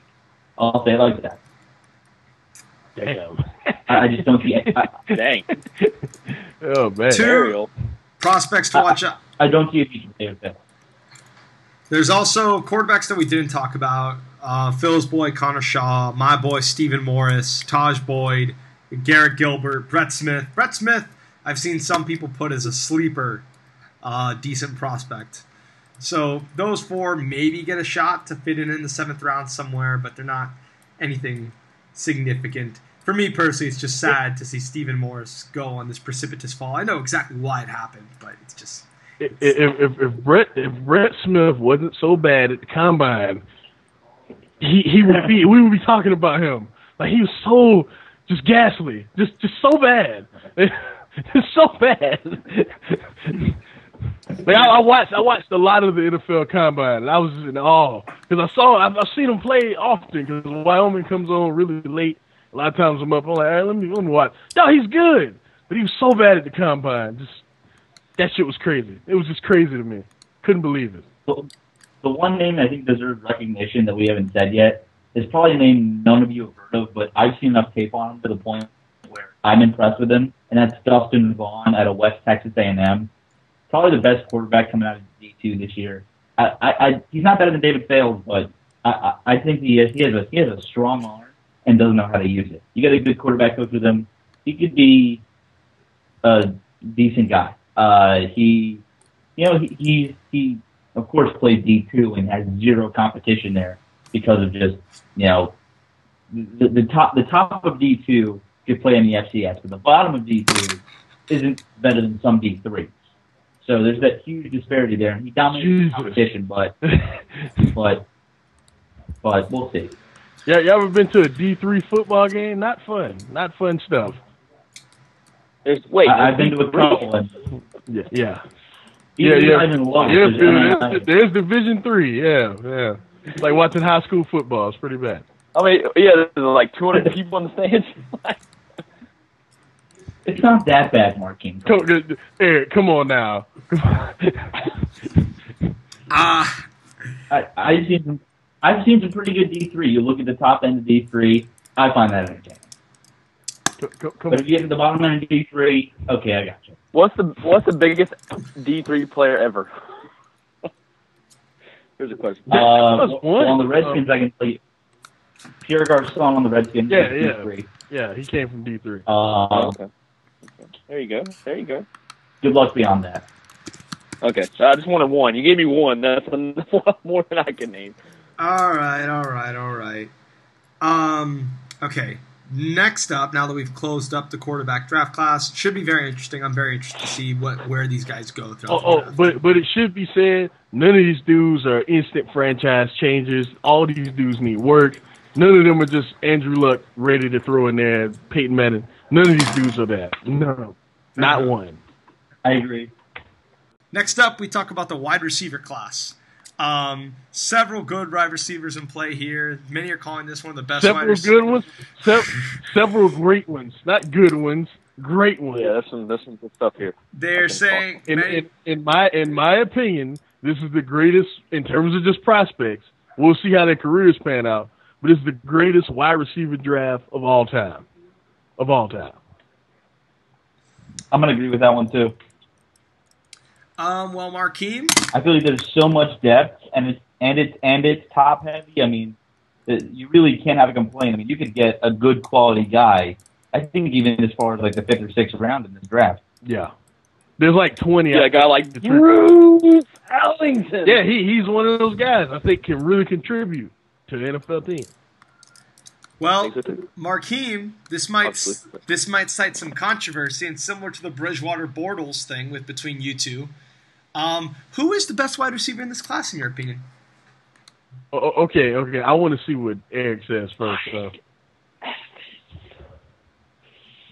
I'll say it like that. Damn. I just don't see it. Dang. Oh, man. Two prospects to watch out. I don't see a future for David Fales. There's also quarterbacks that we didn't talk about. Phil's boy, Connor Shaw, my boy, Stephen Morris, Taj Boyd, Garrett Gilbert, Brett Smith. Brett Smith, I've seen some people put as a sleeper, decent prospect. So those four maybe get a shot to fit in the 7th round somewhere, but they're not anything significant. For me personally, it's just sad to see Stephen Morris go on this precipitous fall. I know exactly why it happened, but it's just... If Brett Smith wasn't so bad at the combine, we would be talking about him. Like he was so just ghastly, just so bad, just so bad. Like I watched a lot of the NFL combine, and I was in awe because I've seen him play often because Wyoming comes on really late. A lot of times I'm up, I'm like, all right, let me watch. No, he's good, but he was so bad at the combine. Just that shit was crazy. It was just crazy to me. Couldn't believe it. The one name I think deserves recognition that we haven't said yet is probably a name none of you have heard of, but I've seen enough tape on him to the point where I'm impressed with him, and that's Dustin Vaughn out of West Texas A&M. Probably the best quarterback coming out of D2 this year. He's not better than David Fales, but I think he has a strong arm and doesn't know how to use it. You got a good quarterback coach with him. He could be a decent guy. He of course played D2 and has zero competition there because of just, the top of D2 could play in the FCS, but the bottom of D2 isn't better than some D3s. So there's that huge disparity there, and he dominates the competition, but we'll see. Yeah, you ever been to a D3 football game? Not fun stuff. I've been to a couple. Yeah. There's Division 3. Yeah. It's like watching high school football. It's pretty bad. I mean, there's like 200 people on the stands. It's not that bad, Marquine. Eric, come on now. I've seen some pretty good D3. You look at the top end of D3, I find that entertaining. But if you get to the bottom end of D3, okay, I got you. What's the biggest D3 player ever? Here's a question. On the Redskins, I can tell you. Pierre Garcon on the Redskins. Yeah, is yeah. D3. Yeah, he came from D3. Okay. There you go. There you go. Good luck beyond that. Okay, so I just wanted one. You gave me one. That's more than I can name. All right. Okay. Next up, now that we've closed up the quarterback draft class, should be very interesting. I'm very interested to see where these guys go throughout the draft. But it should be said, none of these dudes are instant franchise changers. All these dudes need work. None of them are just Andrew Luck ready to throw in there, Peyton Manning. None of these dudes are that. No, not one. I agree. Next up, we talk about the wide receiver class. Several good wide receivers in play here. Many are calling this one of the best wide receivers. Several good ones, several great ones. Not good ones, great ones. Yeah, there's some good stuff here. They're saying, in my opinion, this is the greatest in terms of just prospects. We'll see how their careers pan out, but it's the greatest wide receiver draft of all time. Of all time. I'm gonna agree with that one too. Well, Markeem, I feel like there's so much depth, and it's top heavy. I mean, you really can't have a complaint. I mean, you could get a good quality guy. I think even as far as like the 5th or 6th round in this draft. Yeah, there's like 20. Yeah, a guy like Bruce Ellington. Yeah, he's one of those guys I think can really contribute to the NFL team. well, Markeem, this might cite some controversy, and similar to the Bridgewater Bortles thing between you two. Who is the best wide receiver in this class, in your opinion? Okay. I want to see what Eric says first.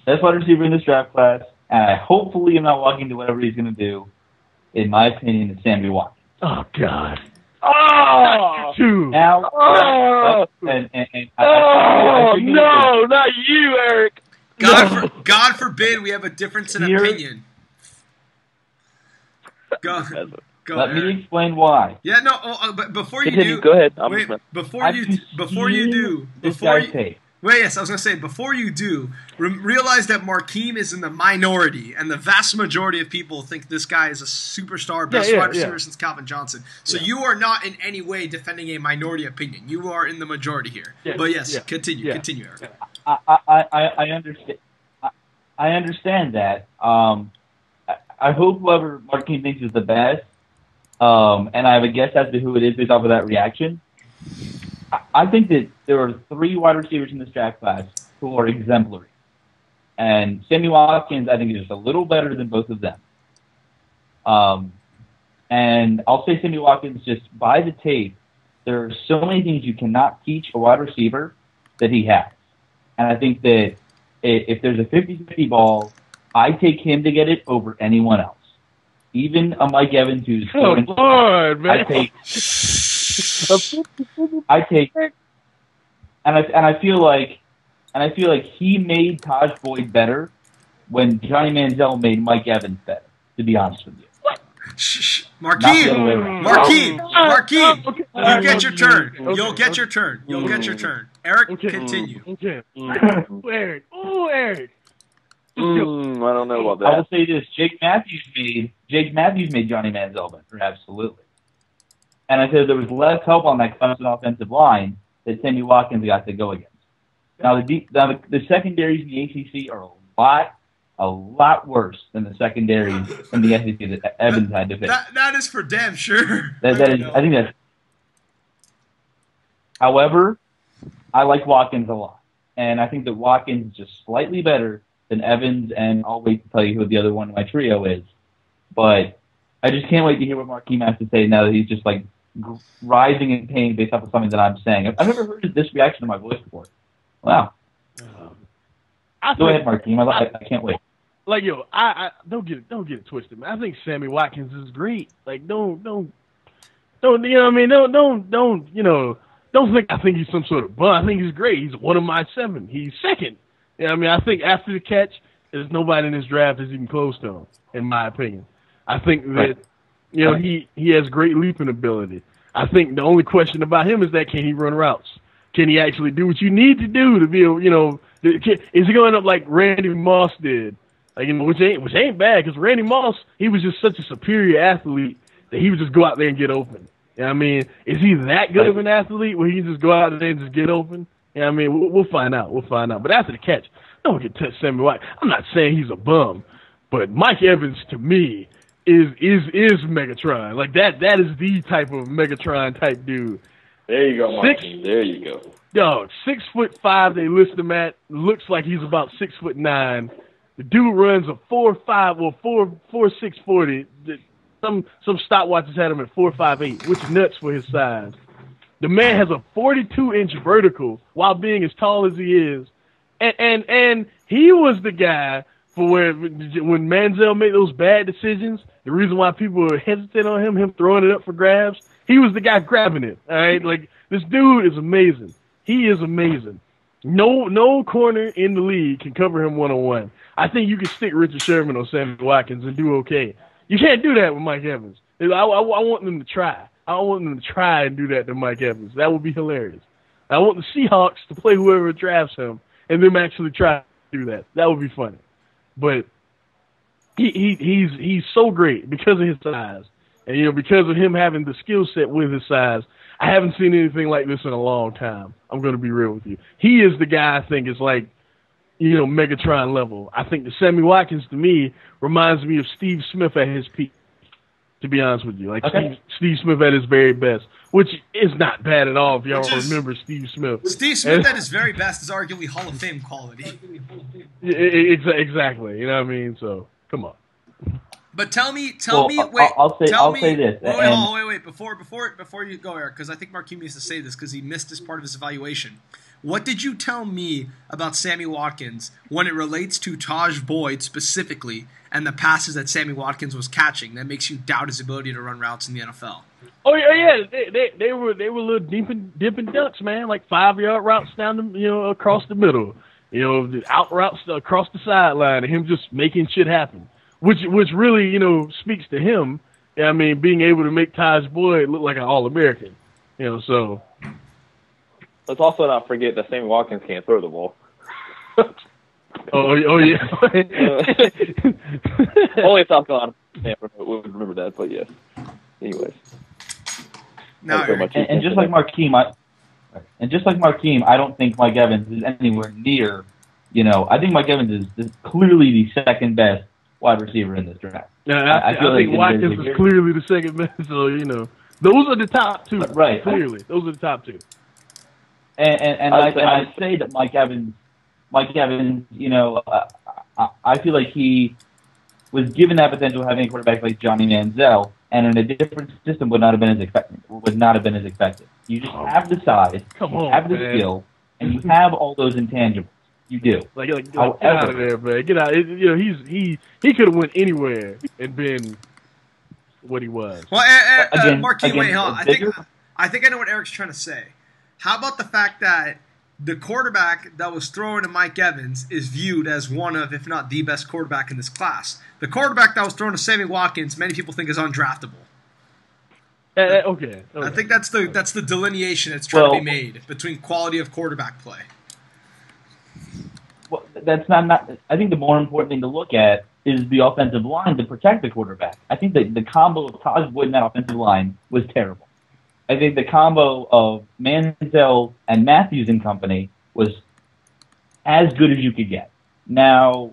Best wide receiver in this draft class, and I hopefully am not walking into whatever he's going to do. In my opinion, it's Sammy Watkins. Oh God. Oh! Now, Oh! No, not you, Eric. God forbid we have a difference in opinion. Go Let Eric. me explain why. Yeah, no. But before you Continue. do, Go ahead. wait. Before you do, yes, I was gonna say before you do, realize that Markeem is in the minority, and the vast majority of people think this guy is a superstar, best wide receiver since Calvin Johnson. So you are not in any way defending a minority opinion. You are in the majority here. Yeah, But yes, yeah, continue, Eric. I understand. I understand that. I hope whoever Markeem thinks is the best, and I have a guess as to who it is based off of that reaction. I think that there are 3 wide receivers in this draft class who are exemplary. And Sammy Watkins, I think, is just a little better than both of them. And I'll say Sammy Watkins, just by the tape, there are so many things you cannot teach a wide receiver that he has. And I think that if there's a 50-50 ball, I take him to get it over anyone else. Even a Mike Evans who's... Oh, Lord, man. I take, and I feel like he made Taj Boyd better when Johnny Manziel made Mike Evans better. To be honest with you. Shh. Markeem, you get your turn. You'll get your turn. Eric, continue. Okay. Eric. Eric. I don't know about I that. will say this: Jake Matthews made Johnny Manziel better, absolutely. And I said there was less help on that Clemson offensive line that Sammy Watkins got to go against. Now the secondaries in the ACC are a lot worse than the secondaries in the SEC that Evans had to face. That is for damn sure. I think that's. However, I like Watkins a lot, and I think that Watkins is just slightly better than Evans, and I'll wait to tell you who the other one in my trio is. But I just can't wait to hear what Markeem has to say now that he's just like writhing in pain based off of something that I'm saying. I've never heard this reaction to my voice before. Wow. Go ahead, Markeem. I can't wait. Like, yo, I don't get it twisted, man. I think Sammy Watkins is great. Like, don't you know what I mean? Don't think I think he's some sort of bum. I think he's great. He's one of my 7. He's second. You know what I mean? I think after the catch, there's nobody in this draft that's even close to him, in my opinion. I think that, he has great leaping ability. I think the only question about him is that can he run routes? Can he actually do what you need to do to be, is he going up like Randy Moss did? Like, which ain't bad, because Randy Moss, he was just such a superior athlete that he would just go out there and get open. You know what I mean? Is he that good of an athlete where he can just go out there and just get open? Yeah, I mean, we'll find out. We'll find out. But after the catch, no one can touch Sammy Watkins. I'm not saying he's a bum, but Mike Evans to me is Megatron. Like that is the type of Megatron type dude. There you go, Martin. There you go. Dog, 6'5" they list him at. Looks like he's about 6'9". The dude runs a 4.5 or 4.6 40. Some stopwatches had him at 4.58, which is nuts for his size. The man has a 42-inch vertical while being as tall as he is, and he was the guy for when Manziel made those bad decisions. The reason why people were hesitant on him throwing it up for grabs, he was the guy grabbing it. All right, like this dude is amazing. He is amazing. No corner in the league can cover him one-on-one. I think you can stick Richard Sherman on Sammy Watkins and do okay. You can't do that with Mike Evans. I want them to try. I want them to try and do that to Mike Evans. That would be hilarious. I want the Seahawks to play whoever drafts him and them actually try to do that. That would be funny. But he's so great because of his size. And, because of him having the skill set with his size, I haven't seen anything like this in a long time. I'm going to be real with you. He is the guy I think is like, Megatron level. I think the Sammy Watkins, to me, reminds me of Steve Smith at his peak, to be honest with you. Like Steve Smith at his very best, which is not bad at all if y'all remember Steve Smith. Steve Smith at his very best is arguably Hall of Fame quality. Exactly. You know what I mean? So, come on. But tell me. Wait. I'll say this. Wait. Before you go, Eric, because I think Marquis needs to say this because he missed this part of his evaluation. What did you tell me about Sammy Watkins when it relates to Taj Boyd specifically and the passes that Sammy Watkins was catching that makes you doubt his ability to run routes in the NFL? Oh yeah. They were little dipping ducks, man, like 5-yard routes down across the middle, out routes across the sideline, and him just making shit happen. Which really, speaks to him. I mean, being able to make Taj Boyd look like an All-American, so. Let's also not forget that Sammy Watkins can't throw the ball. oh yeah. Only South Carolina would remember that, but yeah. Anyways. And just like Markeem, I don't think Mike Evans is anywhere near. I think Mike Evans is clearly the second best wide receiver in this draft. Yeah, I think Watkins is clearly the second best. So those are the top two. Right. Clearly, those are the top two. And I say that Mike Evans, I feel like he was given that potential having a quarterback like Johnny Manziel, and in a different system would not have been as expected. You just have the size, have the skill, and you have all those intangibles. You do. Get out of there, man. Get out. He could have went anywhere and been what he was. Well, Marquis, wait, hold on. I think I know what Eric's trying to say. How about the fact that the quarterback that was thrown to Mike Evans is viewed as one of, if not the best quarterback in this class? The quarterback that was thrown to Sammy Watkins, many people think is undraftable. Okay. I think that's the delineation that's trying to be made between quality of quarterback play. Well, that's not. I think the more important thing to look at is the offensive line to protect the quarterback. I think that the combo of Taj Boyd and that offensive line was terrible. I think the combo of Manziel and Matthews and company was as good as you could get. Now,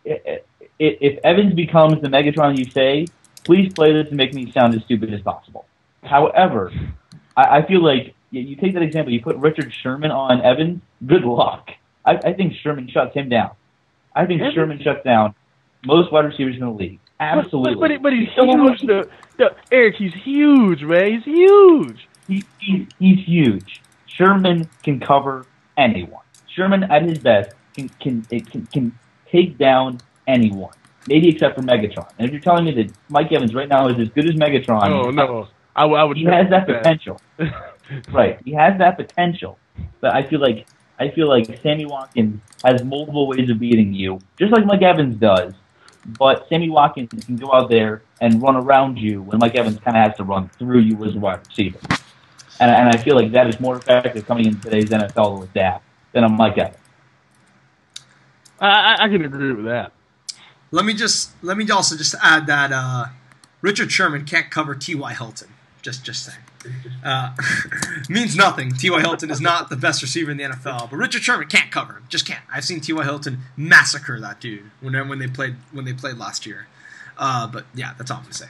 if Evans becomes the Megatron you say, please play this and make me sound as stupid as possible. However, I feel like you take that example, you put Richard Sherman on Evans, good luck. I think Sherman shuts him down. I think Sherman shuts down most wide receivers in the league. Absolutely. But he's huge. Eric, he's huge, man. He's huge. He's huge. Sherman can cover anyone. Sherman, at his best, can take down anyone. Maybe except for Megatron. And if you're telling me that Mike Evans right now is as good as Megatron, oh no, I would. He has that potential. Right. He has that potential. But I feel like Sammy Watkins has multiple ways of beating you, just like Mike Evans does. But Sammy Watkins can go out there and run around you when Mike Evans kind of has to run through you as a wide receiver. And I feel like that is more effective coming in today's NFL with that than a Mike Evans. I can agree with that. Let me also add that Richard Sherman can't cover T.Y. Hilton. Just saying. Means nothing. T.Y. Hilton is not the best receiver in the NFL, but Richard Sherman can't cover him. Just can't. I've seen T.Y. Hilton massacre that dude when they played last year. But yeah, that's all I'm gonna say.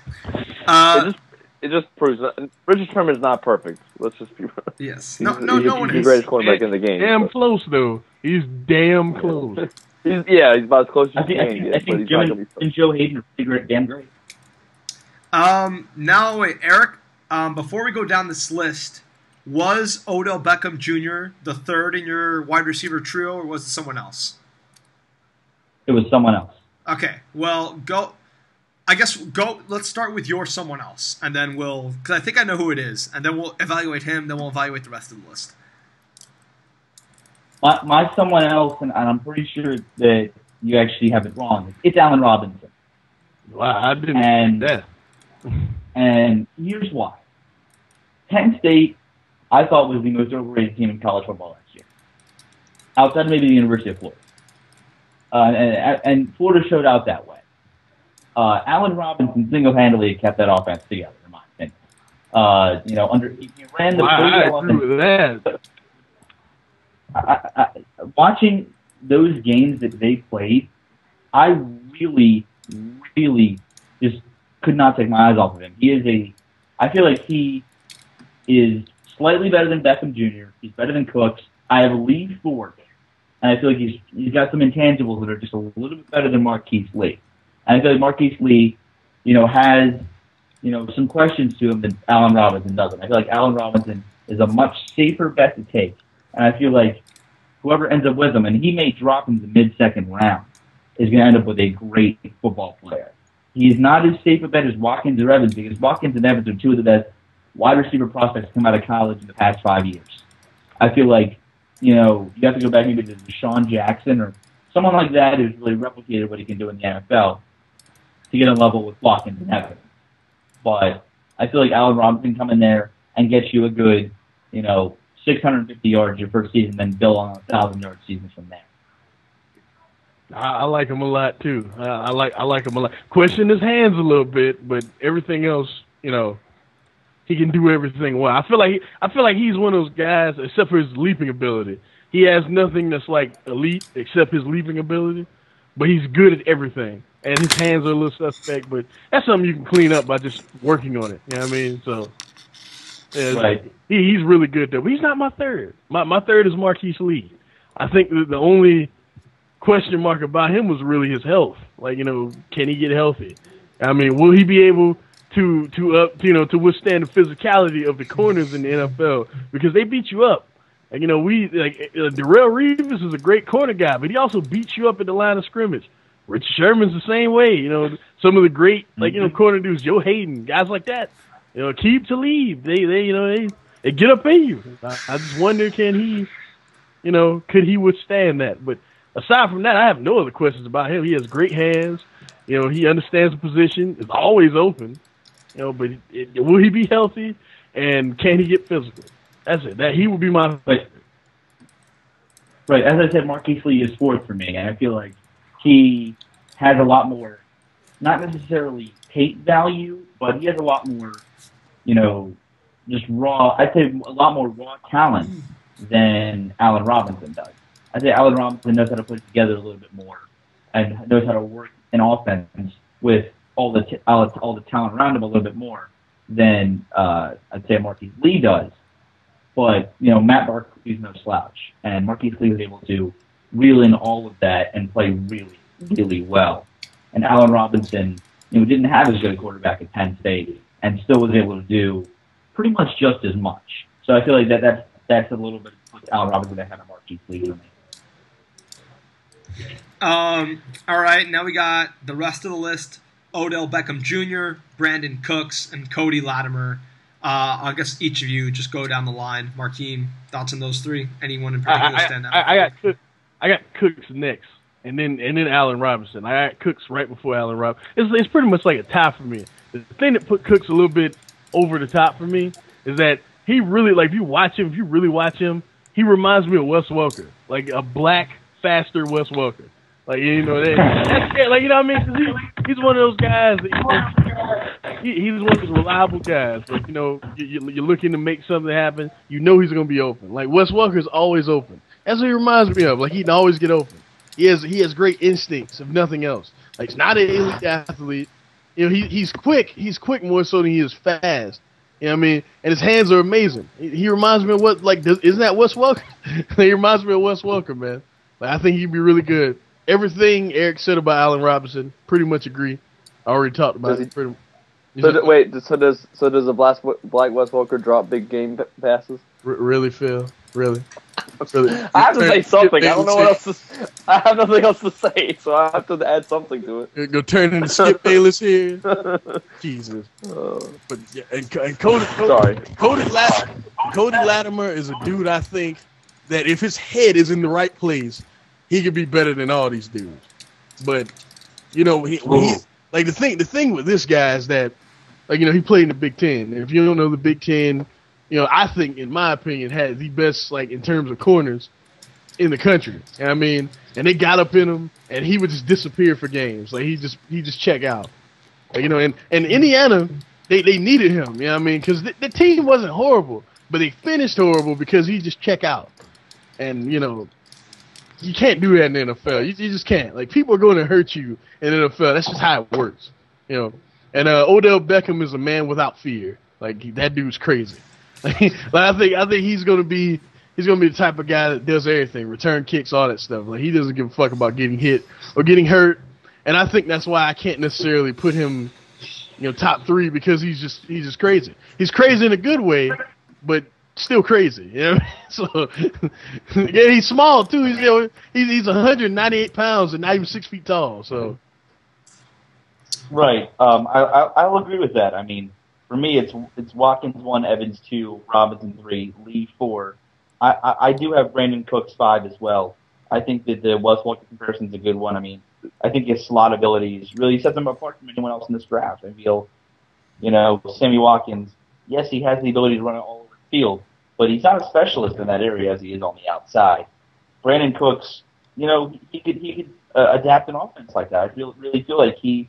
It just proves that Richard Sherman is not perfect. Let's just be yes. No one is. He's the greatest quarterback in the game. Damn close though. He's damn close. He's about as close as you can get. I think Joe Hayden are pretty damn great. Now wait, Eric. Before we go down this list, was Odell Beckham Jr. the third in your wide receiver trio, or was it someone else? It was someone else. Okay, well, go. Let's start with your someone else, and then because I think I know who it is, and then we'll evaluate him, then we'll evaluate the rest of the list. My someone else, and I'm pretty sure that you actually have it wrong. It's Allen Robinson. Wow, I didn't know that. And here's why. Penn State, I thought, was the most overrated team in college football last year, outside of maybe the University of Florida. And Florida showed out that way. Allen Robinson single-handedly kept that offense together, in my opinion. He ran the offense. Watching those games that they played, I really, really just could not take my eyes off of him. I feel like he is slightly better than Beckham Jr. He's better than Cooks. I have leaned forward, and I feel like he's got some intangibles that are just a little bit better than Marquise Lee. And I feel like Marquise Lee, has, some questions to him that Allen Robinson doesn't. I feel like Allen Robinson is a much safer bet to take. And I feel like whoever ends up with him, and he may drop in the mid-second round, is going to end up with a great football player. He's not as safe a bet as Watkins or Evans, because Watkins and Evans are two of the best wide receiver prospects to come out of college in the past 5 years. I feel like, you have to go back maybe to Deshaun Jackson or someone like that who's really replicated what he can do in the NFL to get a level with Watkins and Evans. But I feel like Allen Robinson come in there and get you a good, 650 yards your first season, then build on a 1,000-yard season from there. I like him a lot too. I like him a lot. Question his hands a little bit, but everything else, he can do everything well. I feel like he's one of those guys, except for his leaping ability. He has nothing that's like elite except his leaping ability, but he's good at everything. And his hands are a little suspect, but that's something you can clean up by just working on it. You know what I mean? So, yeah, right. He's really good though. But he's not my third. My third is Marquise Lee. I think the only question mark about him was really his health. Like, can he get healthy? I mean, will he be able to withstand the physicality of the corners in the NFL? Because they beat you up. Like, Darrell Reeves is a great corner guy, but he also beats you up at the line of scrimmage. Richard Sherman's the same way. Some of the great, corner dudes, Joe Hayden, guys like that. Keep to leave. They get up in you. I just wonder, could he withstand that? But aside from that, I have no other questions about him. He has great hands. He understands the position. It's always open. But will he be healthy? And can he get physical? That's it. That he will be my favorite. Right. As I said, Marquise Lee is fourth for me, and I feel like he has a lot more, not necessarily tape value, but he has a lot more, just raw. I'd say a lot more raw talent than Allen Robinson does. I'd say Allen Robinson knows how to put it together a little bit more and knows how to work an offense with all the talent around him a little bit more than I'd say Marquise Lee does. But, Matt Barkley is no slouch, and Marquise Lee was able to reel in all of that and play really, really well. And Allen Robinson, didn't have as good a quarterback at Penn State and still was able to do pretty much just as much. So I feel like that's a little bit of Allen Robinson that had a Marquise Lee for me. All right, now we got the rest of the list. Odell Beckham Jr., Brandon Cooks, and Cody Latimer. I guess each of you just go down the line. Marquine, thoughts on those three? Anyone in particular stand out? I got Cooks next, and then Allen Robinson. I got Cooks right before Allen Robinson. It's pretty much like a tie for me. The thing that put Cooks a little bit over the top for me is that he really, if you really watch him, he reminds me of Wes Welker, like a black, faster Wes Welker. That's what I mean? 'Cause he's one of those guys that he's one of those reliable guys. Like, you know, you're looking to make something happen. You know he's going to be open. Like, Wes Welker's always open. That's what he reminds me of. Like, he can always get open. He has great instincts, if nothing else. Like, he's not an elite athlete. You know, he's quick. He's quick more so than he is fast. You know what I mean? And his hands are amazing. He reminds me of what, like, isn't that Wes Welker? He reminds me of Wes Welker, man. Like, I think he'd be really good. Everything Eric said about Allen Robinson, pretty much agree. I already talked about it. Wait, so does a Black Wes Welker drop big game passes? Really, Phil? Really? I have to say something. I don't know what else to. I have nothing else to say, so I have to add something to it. Go turn into Skip Bayless here. Jesus. But yeah, and Cody Latimer is a dude. I think that if his head is in the right place, he could be better than all these dudes. But you know, like the thing with this guy is that, like, you know, he played in the Big Ten. And if you don't know the Big Ten, you know, I think, in my opinion, had the best, like, in terms of corners in the country. You know what I mean? And they got up in him, and he would just disappear for games. Like, he just check out. Like, you know, and Indiana, they needed him. You know what I mean? Because the team wasn't horrible, but they finished horrible because he just check out. And, you know, you can't do that in the NFL. You just can't. Like, people are going to hurt you in the NFL. That's just how it works. You know. And Odell Beckham is a man without fear. Like, that dude's crazy. Like, I think he's gonna be the type of guy that does everything, return kicks, all that stuff. Like, he doesn't give a fuck about getting hit or getting hurt. And I think that's why I can't necessarily put him, you know, top 3, because he's just crazy. He's crazy in a good way, but still crazy. You know? So yeah, he's small too. He's 198 pounds and not even 6 feet tall. So right. I'll agree with that. I mean, for me, it's Watkins 1, Evans 2, Robinson 3, Lee 4. I do have Brandon Cooks 5 as well. I think that the Wes Welker comparison is a good one. I mean, I think his slot abilities really sets him apart from anyone else in this draft. I feel, you know, Sammy Watkins, yes, he has the ability to run it all over the field, but he's not a specialist in that area as he is on the outside. Brandon Cooks, you know, he could adapt an offense like that. I really feel like he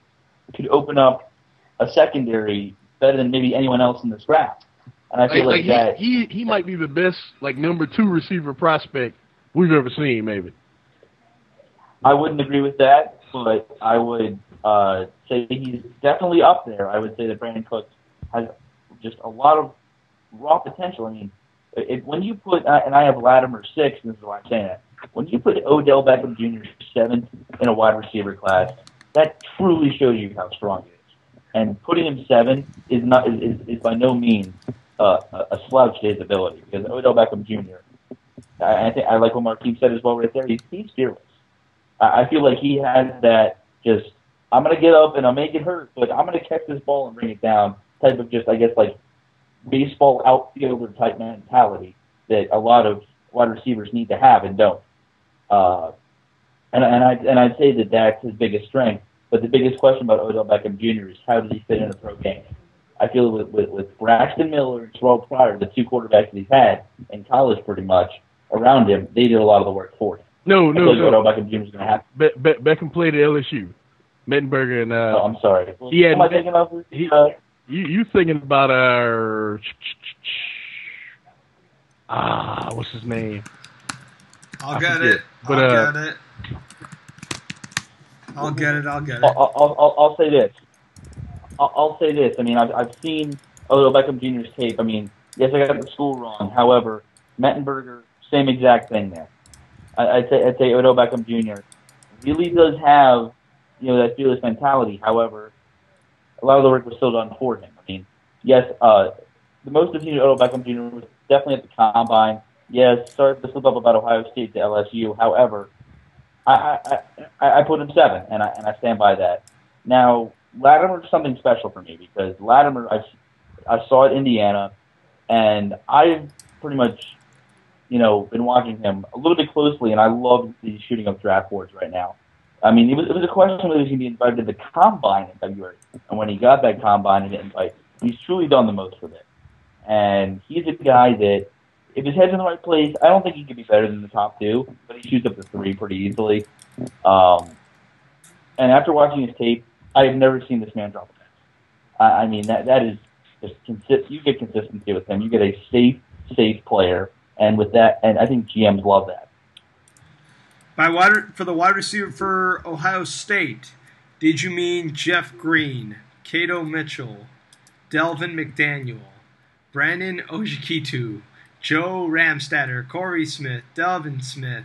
could open up a secondary better than maybe anyone else in this draft. And I feel like that he might be the best, like, number 2 receiver prospect we've ever seen, maybe. I wouldn't agree with that, but I would say he's definitely up there. I would say that Brandon Cooks has just a lot of raw potential. I mean, when you put, and I have Latimer 6, and this is why I'm saying that, when you put Odell Beckham Jr. 7th in a wide receiver class, that truly shows you how strong he is. And putting him 7 is by no means a slouch to his ability, because Odell Beckham Jr. I think I like what Marquise said as well right there. He's fearless. I feel like he has that just, I'm gonna get up and I'll make it hurt, but I'm gonna catch this ball and bring it down type of, just, I guess, like baseball outfielder type mentality that a lot of wide receivers need to have and don't. And I'd say that that's his biggest strength. But the biggest question about Odell Beckham Jr. is, how does he fit in a pro game? I feel with Braxton Miller and Terrell Pryor, the 2 quarterbacks that he's had in college pretty much around him, they did a lot of the work for him. No. Odell Beckham Jr. is going to have to. Beckham played at LSU. Mettenberger and oh, I'm sorry. Am I thinking of? You thinking about our what's his name? I'll get it. I'll get it. I'll say this. I'll say this. I mean, I've seen Odell Beckham Jr.'s tape. I mean, yes, I got the school wrong. However, Mettenberger, same exact thing there. I'd say Odell Beckham Jr. really does have, you know, that fearless mentality. However, a lot of the work was still done for him. I mean, yes, the most of Odell Beckham Jr. was definitely at the combine. Yes, started to slip up about Ohio State to LSU. However, I put him 7, and I stand by that. Now, Latimer is something special for me, because Latimer, I saw at Indiana, and I've pretty much, you know, been watching him a little bit closely, and I love the shooting up draft boards right now. I mean, it was a question whether he was going to be invited to the combine in February, and when he got that combine and invite, he's truly done the most with it. And he's a guy that, if his head's in the right place, I don't think he could be better than the top 2, but he shoots up to 3 pretty easily. And after watching his tape, I have never seen this man drop a pass. I mean, that is just you get consistency with him. You get a safe player, and with that, and I think GMs love that. For the wide receiver for Ohio State, did you mean Jeff Green, Cato Mitchell, Delvin McDaniel, Brandon Ojikitu, Joe Ramstetter, Corey Smith, Delvin Smith,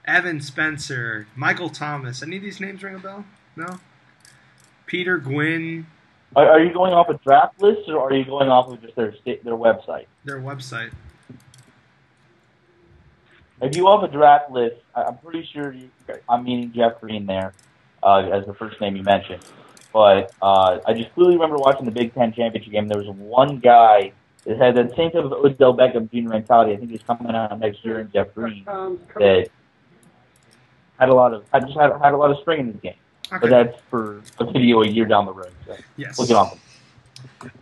Evan Spencer, Michael Thomas? Any of these names ring a bell? No? Peter Gwynn. Are you going off a draft list, or are you going off of just their website? Their website. If you have a draft list, I'm pretty sure I'm meaning Jeff Green there as the first name you mentioned. But I just clearly remember watching the Big Ten championship game. There was one guy that had the same type of Odell Beckham Jr. mentality. I think he's coming out next year in Jeff Green that had a lot of string in his game. Okay. But that's for a video a year down the road. So yes. Look it off.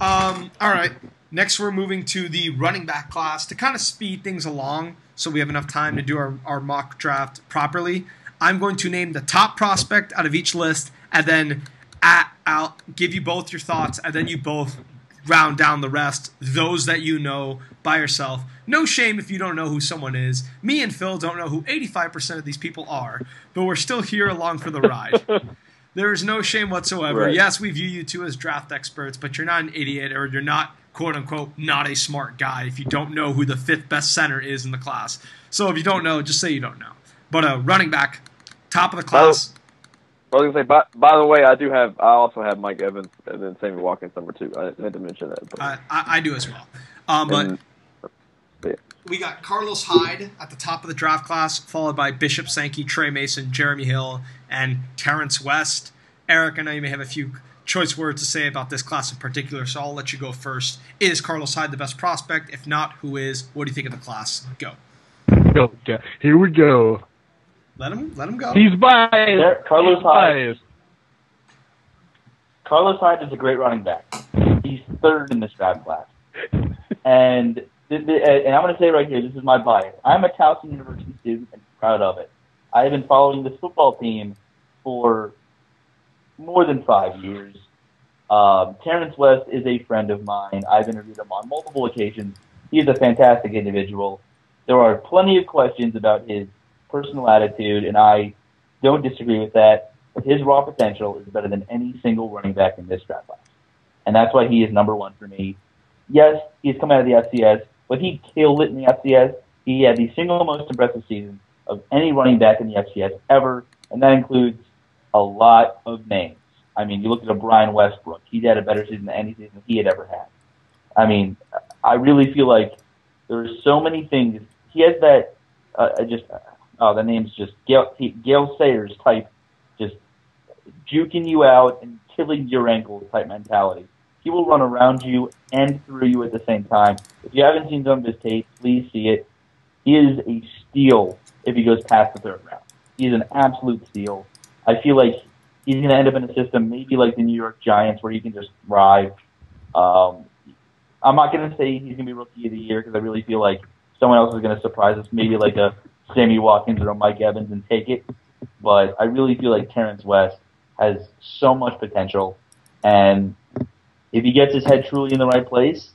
All right. Next, we're moving to the running back class to kind of speed things along so we have enough time to do our mock draft properly. I'm going to name the top prospect out of each list, and then I'll give you both your thoughts, and then you both round down the rest, those that you know by yourself. No shame if you don't know who someone is. Me and Phil don't know who 85% of these people are, but we're still here along for the ride. There is no shame whatsoever. Right. Yes, we view you two as draft experts, but you're not an idiot, or you're not, quote-unquote, not a smart guy if you don't know who the 5th best center is in the class. So if you don't know, just say you don't know. But running back, top of the class. I was going to say, by the way, I also have Mike Evans and then Sammy Watkins number 2. I had to mention that. But. I do as well. But we got Carlos Hyde at the top of the draft class, followed by Bishop Sankey, Trey Mason, Jeremy Hill, and Terrence West. Eric, I know you may have a few choice words to say about this class in particular, so I'll let you go first. Is Carlos Hyde the best prospect? If not, who is? What do you think of the class? Go. Okay, here we go. Let him go. He's biased. Carlos Hyde is a great running back. He's 3rd in this draft class. And I'm going to say right here, this is my bias. I'm a Towson University student and proud of it. I have been following this football team for more than 5 years. Terrence West is a friend of mine. I've interviewed him on multiple occasions. He is a fantastic individual. There are plenty of questions about his personal attitude, and I don't disagree with that. But his raw potential is better than any single running back in this draft class. And that's why he is number 1 for me. Yes, he's come out of the FCS, but he killed it in the FCS. He had the single most impressive season of any running back in the FCS ever, and that includes a lot of names. I mean, you look at a Brian Westbrook. He had a better season than any season he had ever had. I mean, I really feel like there's so many things. He has that the name's just Gale Sayers type, just juking you out and killing your ankles type mentality. He will run around you and through you at the same time. If you haven't seen some of his tape, please see it. He is a steal if he goes past the 3rd round. He is an absolute steal. I feel like he's going to end up in a system maybe like the New York Giants where he can just thrive. I'm not going to say he's going to be Rookie of the Year because I really feel like someone else is going to surprise us, maybe like a Sammy Watkins or a Mike Evans, and take it. But I really feel like Terrence West has so much potential, and if he gets his head truly in the right place,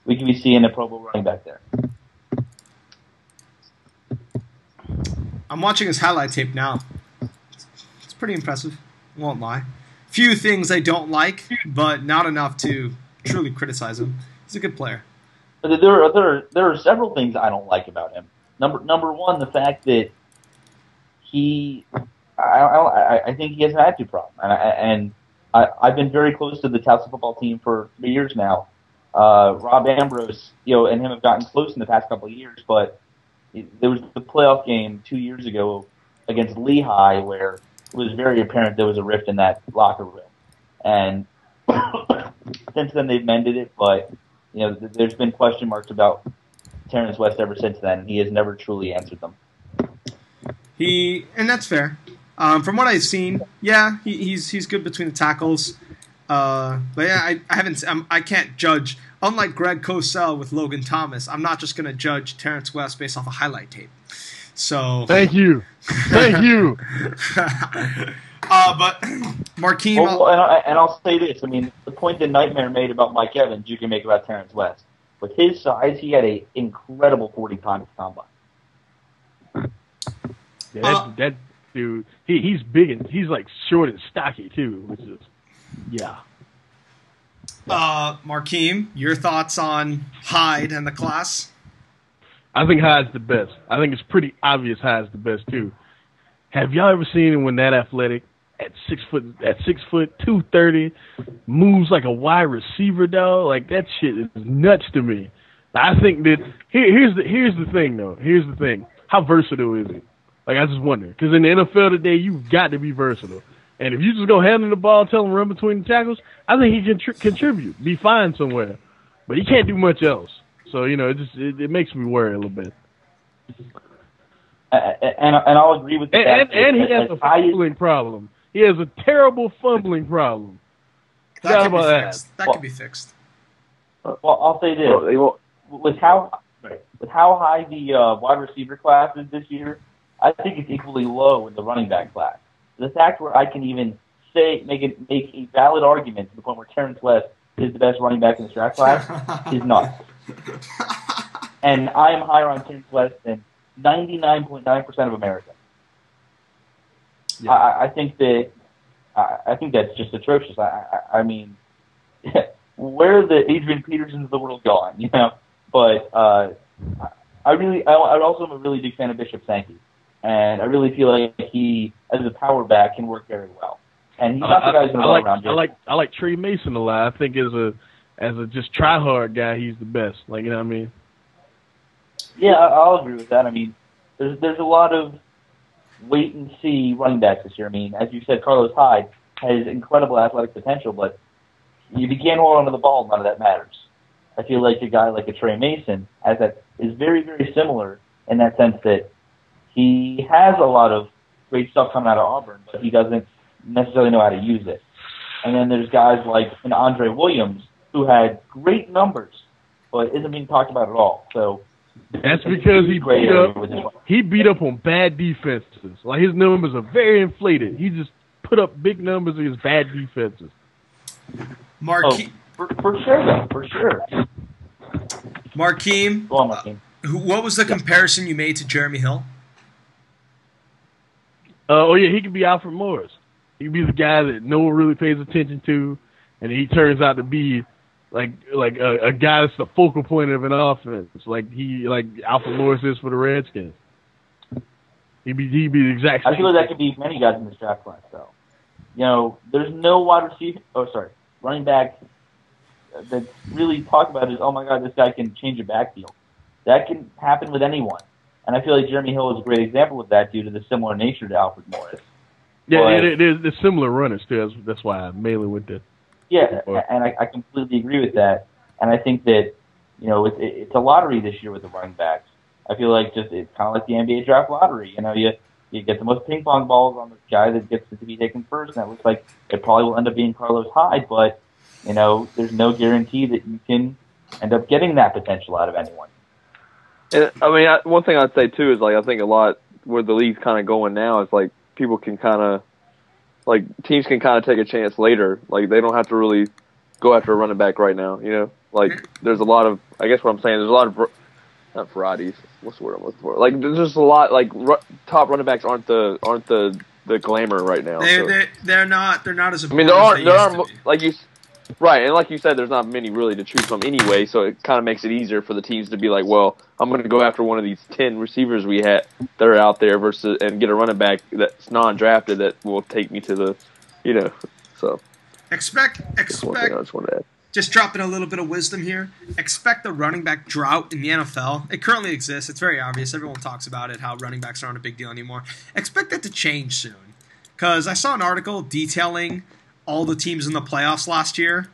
we could be seeing a Pro Bowl running back there. I'm watching his highlight tape now. It's pretty impressive. Won't lie. Few things I don't like, but not enough to truly criticize him. He's a good player. But there are several things I don't like about him. Number one, the fact that I think he has an attitude problem, and I've been very close to the Towson football team for 3 years now. Rob Ambrose, and him have gotten close in the past couple of years, but there was the playoff game 2 years ago against Lehigh where it was very apparent there was a rift in that locker room, and since then they've mended it, but there's been question marks about Terrence West ever since then. He has never truly answered them. And that's fair. From what I've seen, yeah, he's good between the tackles. But yeah, I can't judge. Unlike Greg Cosell with Logan Thomas, I'm not just going to judge Terrence West based off a highlight tape. So thank you. But Markeem. Well, and I'll say this. I mean, the point that Nightmare made about Mike Evans, you can make about Terrence West. With his size, he had an incredible 40 times at the combine. Yeah, that dude, he's big and he's like short and stocky too, which is Markeem, your thoughts on Hyde and the class? I think Hyde's the best. I think it's pretty obvious Hyde's the best too. Have y'all ever seen him when that athletic at 6 foot 230 moves like a wide receiver, dog? Like that shit is nuts to me. I think that here's the thing though. Here's the thing. How versatile is he? Like, I just wonder. Because in the NFL today, you've got to be versatile. And if you just go handle the ball, tell him run between the tackles, I think he can contribute, be fine somewhere. But he can't do much else. So, you know, it makes me worry a little bit. And I'll agree with that. And he has a fumbling problem. He has a terrible fumbling problem. That can be fixed. That can be fixed. Well, I'll say this. With how high the wide receiver class is this year, I think it's equally low in the running back class. The fact where I can even make a valid argument to the point where Terrence West is the best running back in the draft class is nuts. And I am higher on Terrence West than 99.9% of America. Yeah. I think that's just atrocious. I mean, where are the Adrian Petersons of the world gone? You know, but I also am a really big fan of Bishop Sankey. And I really feel like he, as a power back, can work very well. And he's not the guy who's going to run around. I like Trey Mason a lot. I think as a just try hard guy, he's the best. Like, you know what I mean? Yeah, I'll agree with that. I mean, there's a lot of wait and see running backs this year. I mean, as you said, Carlos Hyde has incredible athletic potential, but if you can't hold onto the ball, none of that matters. I feel like a guy like a Trey Mason is very, very similar in that sense that he has a lot of great stuff coming out of Auburn, but he doesn't necessarily know how to use it. And then there's guys like an Andre Williams who had great numbers, but isn't being talked about at all. So that's because he beat up on bad defenses. Like, his numbers are very inflated. He just put up big numbers against bad defenses. For sure, though. For sure. Markeem, go on, Markeem. What was the comparison you made to Jeremy Hill? He could be Alfred Morris. He could be the guy that no one really pays attention to, and he turns out to be like a guy that's the focal point of an offense, like Alfred Morris is for the Redskins. He'd be the exact same. I feel like that could be many guys in this draft class, though. You know, there's no running back that's really talked about is, oh my God, this guy can change a backfield. That can happen with anyone. And I feel like Jeremy Hill is a great example of that due to the similar nature to Alfred Morris. Yeah, there's similar runners too. That's why I mainly went to. Yeah, and I completely agree with that. And I think that, you know, it's a lottery this year with the running backs. I feel like it's kind of like the NBA draft lottery. You know, you get the most ping pong balls on the guy that gets to be taken first, and it looks like it probably will end up being Carlos Hyde. But, you know, there's no guarantee that you can end up getting that potential out of anyone. And I mean, one thing I'd say too is, like, I think a lot where the league's kind of going now is, like, people can kind of, like, teams can kind of take a chance later. Like, they don't have to really go after a running back right now. You know, like, there's a lot of, I guess what I'm saying, there's a lot of not varieties. What's the word I'm looking for? Like, there's just a lot, like, top running backs aren't the glamour right now. They're not as important. I mean, there aren't like you. Right, and like you said, there's not many really to choose from anyway, so it kind of makes it easier for the teams to be like, well, I'm going to go after one of these 10 receivers we had that are out there and get a running back that's non-drafted that will take me to the, you know, so. Expect. I just wanted to add. Just dropping a little bit of wisdom here. Expect the running back drought in the NFL. It currently exists. It's very obvious. Everyone talks about it, how running backs aren't a big deal anymore. Expect that to change soon. Because I saw an article detailing all the teams in the playoffs last year.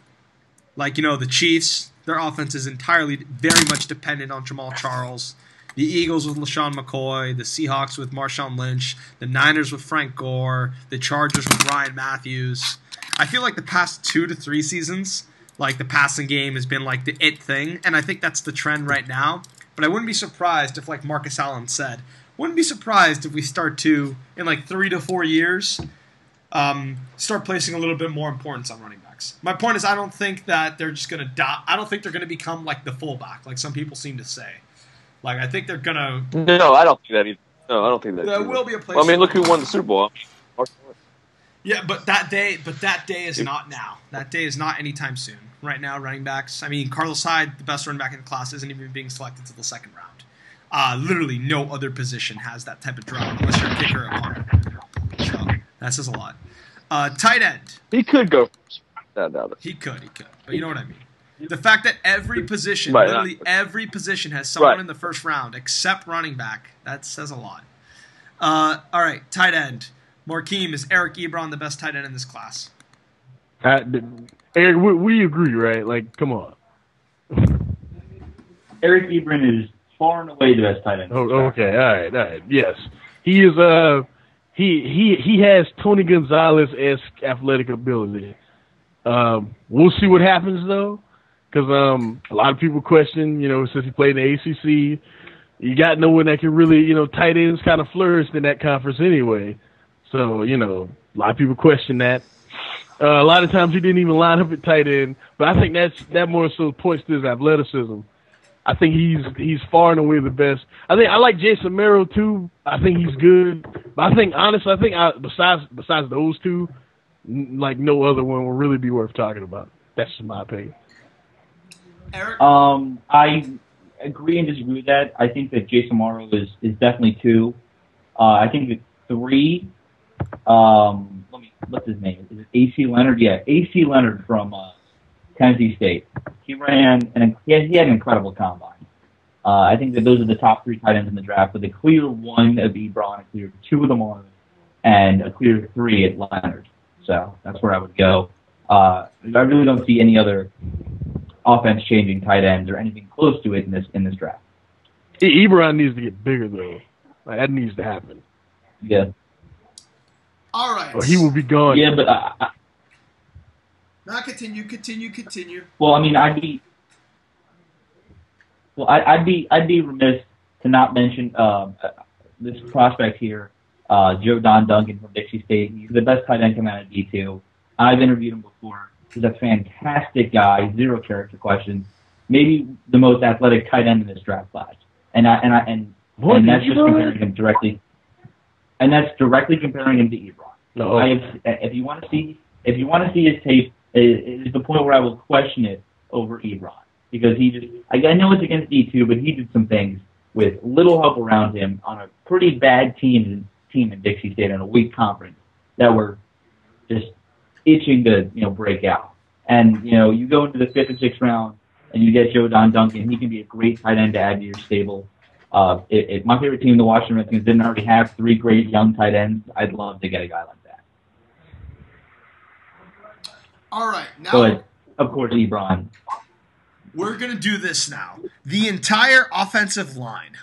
Like, you know, the Chiefs, their offense is entirely very much dependent on Jamal Charles. The Eagles with LaShawn McCoy. The Seahawks with Marshawn Lynch. The Niners with Frank Gore. The Chargers with Ryan Matthews. I feel like the past 2 to 3 seasons, like, the passing game has been, like, the it thing, and I think that's the trend right now. But I wouldn't be surprised if, like Marcus Allen said, wouldn't be surprised if we start to, in, like, 3 to 4 years, start placing a little bit more importance on running backs. My point is, I don't think that they're just going to die. I don't think they're going to become like the fullback, like some people seem to say. Like, I think they're going to... No, I don't think that either. No, I don't think that There will be a place... Well, I mean, look who won the Super Bowl. Yeah, but that day is not now. That day is not anytime soon. Right now, running backs... I mean, Carlos Hyde, the best running back in the class, isn't even being selected to the second round. Literally no other position has that type of draw, unless you're a kicker or a punter. So, that says a lot. Tight end. He could go. He could. But you know what I mean. The fact that every position, Right, literally every position has someone in the first round except running back, that says a lot. All right, tight end. Markeem, is Eric Ebron the best tight end in this class? Eric, we agree, right? Like, come on. Eric Ebron is far and away the best tight end. Oh, okay, all right. Yes, he is. He has Tony Gonzalez-esque athletic ability. We'll see what happens though, because a lot of people question, since he played in the ACC, you got no one that can really, tight ends kind of flourished in that conference anyway. So, a lot of people question that. A lot of times he didn't even line up at tight end, but I think that more so points to his athleticism. I think he's far and away the best. I like Jason Merrill too. I think he's good, but I think honestly, besides those two, like no other one will really be worth talking about. That's just my opinion. Eric? I agree and disagree with that. I think that Jason Morrow is definitely 2. I think that 3. What's his name? Is it A.C. Leonard? Yeah, A.C. Leonard from Tennessee State. He ran and he had an incredible combine. I think that those are the top 3 tight ends in the draft, with a clear 1 of Ebron, a clear 2 of Lamar, and a clear 3 at Leonard. So that's where I would go. I really don't see any other offense-changing tight ends or anything close to it in this draft. Ebron needs to get bigger though. Like, that needs to happen. Yeah. All right. Or he will be gone. Yeah, but now continue. well, I mean, I'd be remiss to not mention this prospect here, Joe Don Duncan from Dixie State. He's the best tight end coming out of D2. I've interviewed him before. He's a fantastic guy, 0 character questions. Maybe the most athletic tight end in this draft class. And that's just comparing him directly. And that's directly comparing him to Ebron. No. If you want to see his tape, it is the point where I will question it over Ebron, because I know it's against D2, but he did some things with little help around him on a pretty bad team in Dixie State in a weak conference that were just itching to break out. And you go into the 5th and 6th round and you get Joe Don Duncan. He can be a great tight end to add to your stable. If my favorite team, the Washington Redskins, didn't already have 3 great young tight ends, I'd love to get a guy like that. All right, now But of course, Ebron. we're going to do this now. The entire offensive line.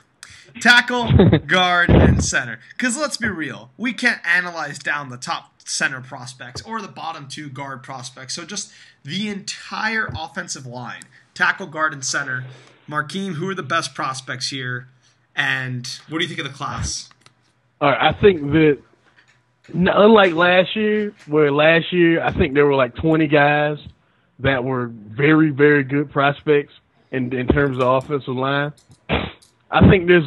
Tackle, guard, and center. Because let's be real, we can't analyze down the top center prospects or the bottom 2 guard prospects. So just the entire offensive line. Tackle, guard, and center. Markeem, who are the best prospects here? And what do you think of the class? All right, I think that unlike last year, where last year I think there were like 20 guys that were very, very good prospects in terms of offensive line. I think there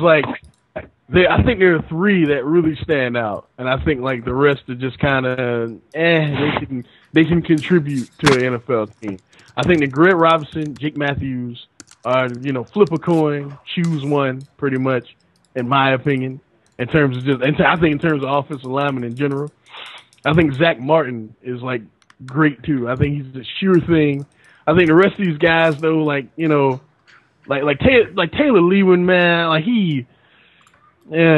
are 3 that really stand out, and I think like the rest are just kind of they can contribute to an NFL team. I think that Grant Robinson, Jake Matthews are flip a coin, choose one, pretty much, in my opinion. I think in terms of offensive linemen in general, I think Zach Martin is like great too. I think he's a sure thing. I think the rest of these guys though, like Taylor Lewin, man, he's one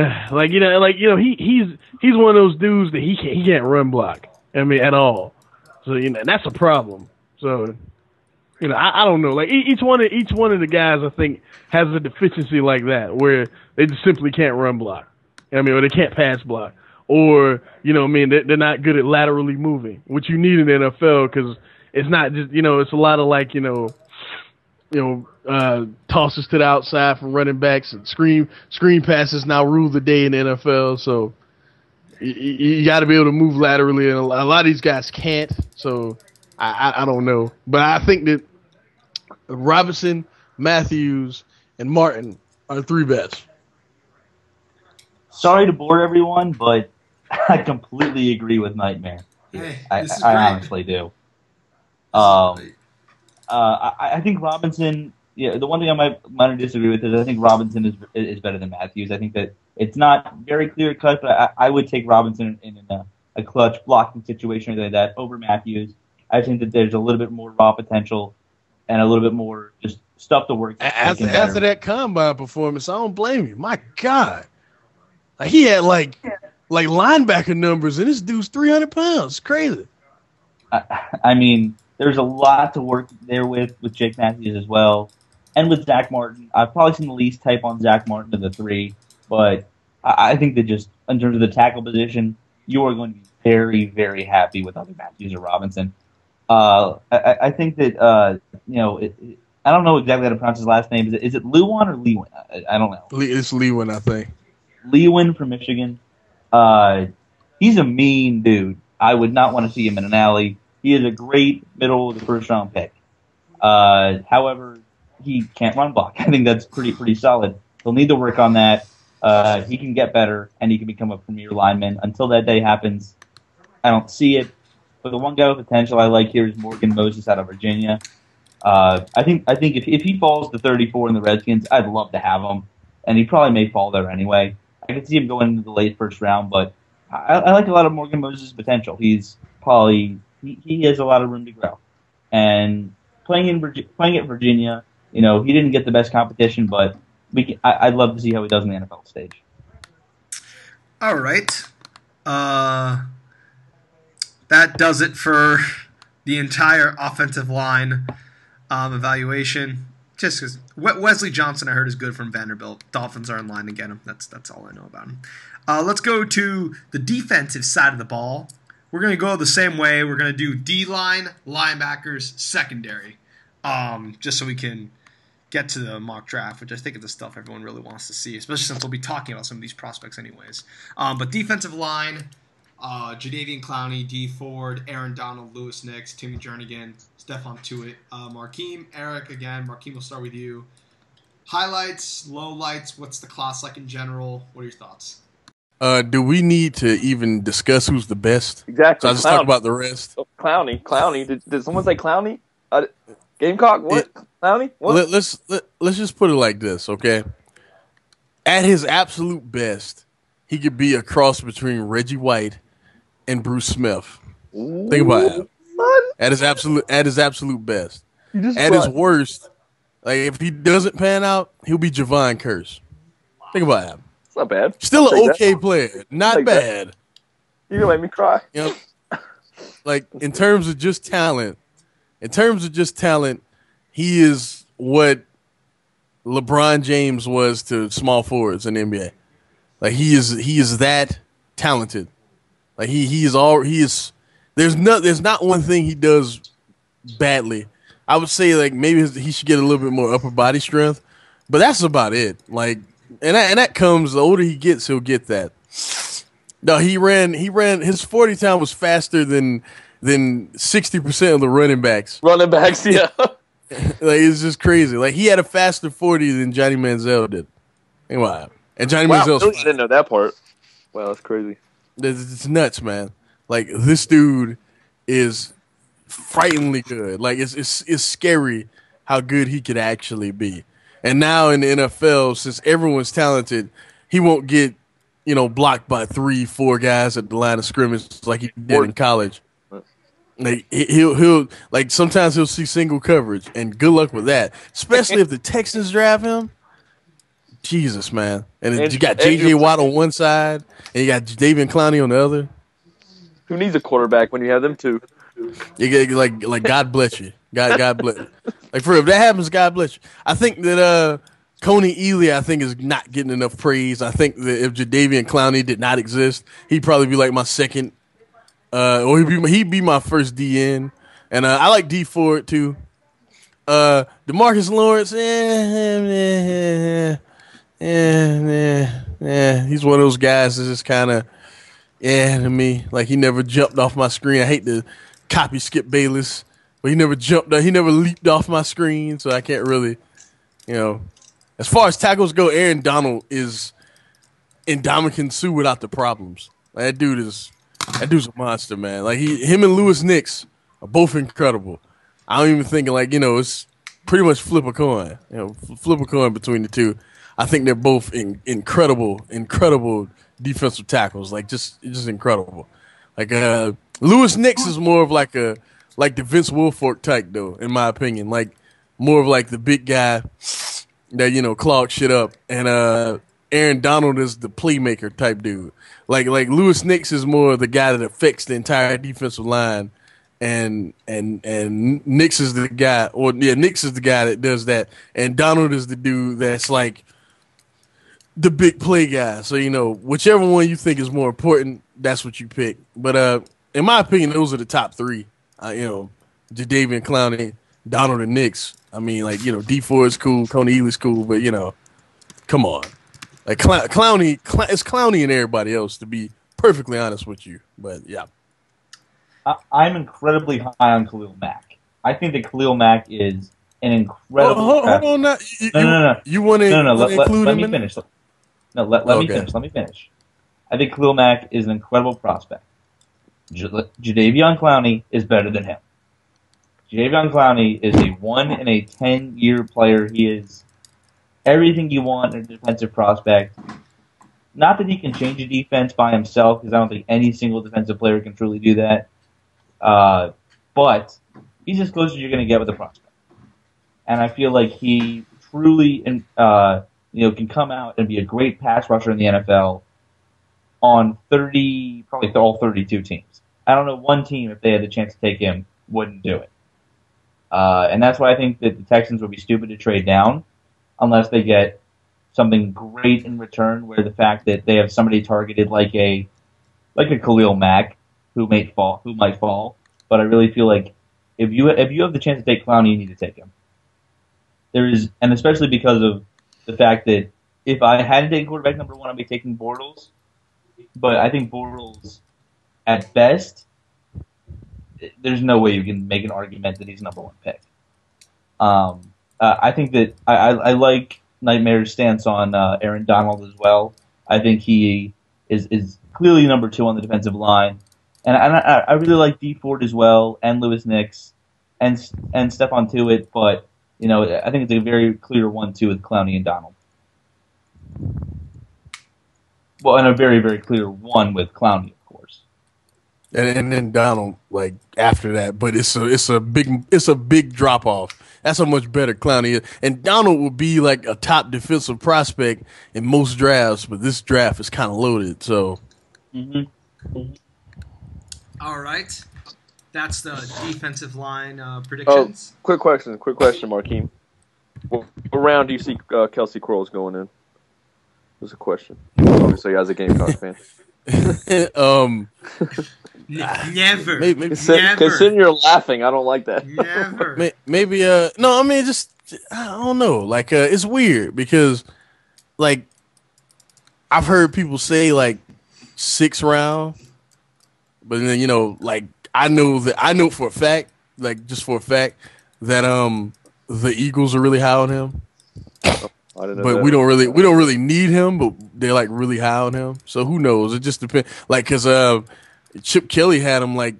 of those dudes that he can't run block. I mean, at all. So that's a problem. So I don't know. Like each one of the guys, I think, has a deficiency like that where they just simply can't run block. I mean, or they can't pass block, or they're not good at laterally moving, which you need in the NFL because it's not just it's a lot of tosses to the outside from running backs and screen passes now rule the day in the NFL. So You got to be able to move laterally, and a lot of these guys can't. So I don't know, but I think that Robinson, Matthews, and Martin are 3 bets. Sorry to bore everyone, but I completely agree with Nightmare. Hey, I honestly do. I think Robinson. Yeah, the one thing I might disagree with is I think Robinson is better than Matthews. I think that it's not very clear cut, but I would take Robinson in a clutch blocking situation like that over Matthews. I think that there's a little bit more raw potential and a little bit more just stuff to work. After that combine performance, I don't blame you. My God, like he had like linebacker numbers, and this dude's 300 pounds. It's crazy. I mean, there's a lot to work there with Jake Matthews as well. And with Zach Martin, I've probably seen the least type on Zach Martin of the 3, but I think that just in terms of the tackle position, you are going to be very, very happy with either Matthews or Robinson. I think that, I don't know exactly how to pronounce his last name. Is it Lewin or Lewin? I don't know. It's Lewin, I think. Lewin from Michigan. He's a mean dude. I would not want to see him in an alley. He is a great middle of the first round pick. However, he can't run block. I think that's pretty solid. He'll need to work on that. He can get better, and he can become a premier lineman. Until that day happens, I don't see it. But the one guy with potential I like here is Morgan Moses out of Virginia. I think if he falls to 34 in the Redskins, I'd love to have him, and he probably may fall there anyway. I could see him going into the late first round, but I like a lot of Morgan Moses' potential. He's probably he has a lot of room to grow, and playing at Virginia. He didn't get the best competition, but I'd love to see how he does in the NFL stage. All right. That does it for the entire offensive line evaluation. Just because Wesley Johnson, I heard, is good from Vanderbilt. Dolphins are in line to get him. That's all I know about him. Let's go to the defensive side of the ball. We're going to go the same way. We're going to do D-line, linebackers, secondary, just so we can get to the mock draft, which I think is the stuff everyone really wants to see, especially since we'll be talking about some of these prospects anyways. But defensive line, Jadeveon Clowney, D. Ford, Aaron Donald, Lewis Nix, Timmy Jernigan, Stephon Tuitt, Markeem, Eric again. Markeem, we'll start with you. Highlights, lowlights, what's the class like in general? What are your thoughts? Do we need to even discuss who's the best? Exactly. So I'll just talk about the rest. Oh, Clowney. Did someone say Clowney? Gamecock? What? Clowney? What? Let's just put it like this, okay? At his absolute best, he could be a cross between Reggie White and Bruce Smith. Ooh, think about it. son. At his absolute best. At his worst, like if he doesn't pan out, he'll be Javon Curse. Think about that. It's not bad. Still an okay player, not bad. That. You're gonna make me cry. Like in terms of just talent, he is what LeBron James was to small forwards in the NBA. Like he is that talented. Like he is. There's not one thing he does badly. I would say like maybe he should get a little bit more upper body strength, but that's about it. Like and that comes the older he gets, he'll get that. No, he ran his 40 time was faster than 60% of the running backs. Yeah. Like it's just crazy. Like he had a faster 40 than Johnny Manziel did. Wow. And Johnny Manziel's I didn't know that part. Wow, that's crazy. It's nuts, man. Like this dude is frighteningly good. Like it's scary how good he could actually be. And now in the NFL, since everyone's talented, he won't get, blocked by 3-4 guys at the line of scrimmage like he did in college. Like he'll like sometimes he'll see single coverage, and good luck with that. Especially if the Texans draft him. Jesus, man. And you got J.J. Watt on one side, and you got Jadeveon Clowney on the other. Who needs a quarterback when you have them two? You get like God bless you. God bless you. Like for real, if that happens, God bless you. I think that Coney Ealy, I think, is not getting enough praise. I think that if Jadeveon Clowney did not exist, he'd probably be like my second, or he'd be my first DN. And I like D Ford too. DeMarcus Lawrence, he's one of those guys that's just kind of, Yeah, to me, like he never jumped off my screen. I hate to copy Skip Bayless, but he never jumped. He never leaped off my screen, so I can't really, you know. As far as tackles go, Aaron Donald is Ndamukong Suh without the problems. Like, that dude's a monster, man. Like him and Lewis Nix are both incredible. I don't even think it's pretty much flip a coin. Flip a coin between the two. I think they're both incredible defensive tackles. Like just incredible. Like Lewis Nix is more of like the Vince Wilfork type though, in my opinion. Like more of like the big guy that clogs shit up, and Aaron Donald is the playmaker type dude. Like Lewis Nix is more the guy that affects the entire defensive line, and Nix is the guy, Nix is the guy that does that, and Donald is the dude that's like the big play guy. So whichever one you think is more important, that's what you pick. But in my opinion, those are the top three. Jadeveon Clowney, Donald, and Nix. I mean, like D Ford is cool, Coney Ealy's cool, but come on. Like Clowney, it's Clowney and everybody else, to be perfectly honest with you. But yeah, I'm incredibly high on Khalil Mack. I think that Khalil Mack is an incredible. Hold on, no. You want to include let him me finish. Let me finish. Let me finish. I think Khalil Mack is an incredible prospect. Jadeveon Clowney is better than him. Jadeveon Clowney is a 1 in a 10-year player. He is everything you want in a defensive prospect. Not that he can change a defense by himself, because I don't think any single defensive player can truly do that. But he's as close as you're going to get with a prospect. And I feel like he truly, can come out and be a great pass rusher in the NFL on probably all 32 teams. I don't know one team, if they had the chance to take him, wouldn't do it. And that's why I think that the Texans would be stupid to trade down, unless they get something great in return, where the fact that they have somebody targeted like a Khalil Mack who might fall. But I really feel like if you have the chance to take Clowney, you need to take him. And especially because of the fact that if I had to take quarterback number 1, I'd be taking Bortles. But I think Bortles, at best, there's no way you can make an argument that he's number 1 pick. I think that I like Nightmare's stance on Aaron Donald as well. I think he is clearly number 2 on the defensive line, and I really like D Ford as well, and Lewis Nix, and Stephon Tuitt. But I think it's a very clear 1-2 with Clowney and Donald. Well, and a very, very clear 1 with Clowney, of course. And then Donald, like after that, but it's a big drop off. That's how much better Clowney is. And Donald will be like a top defensive prospect in most drafts, but this draft is kind of loaded. So, All right, that's the defensive line predictions. Oh, quick question, Markeem. What round do you see Kelsey Crowell's going in? There's a question. Obviously, as a Gamecock fan. Never. Maybe considering you're laughing, I don't like that. Never. Maybe. No, I mean, just I don't know. Like, it's weird because, like, I've heard people say like 6th round, but then like I know for a fact, like just for a fact, that the Eagles are really high on him. I didn't know but that. we don't really need him, but they're like really high on him. So who knows? It just depends. Like, cause Chip Kelly had him like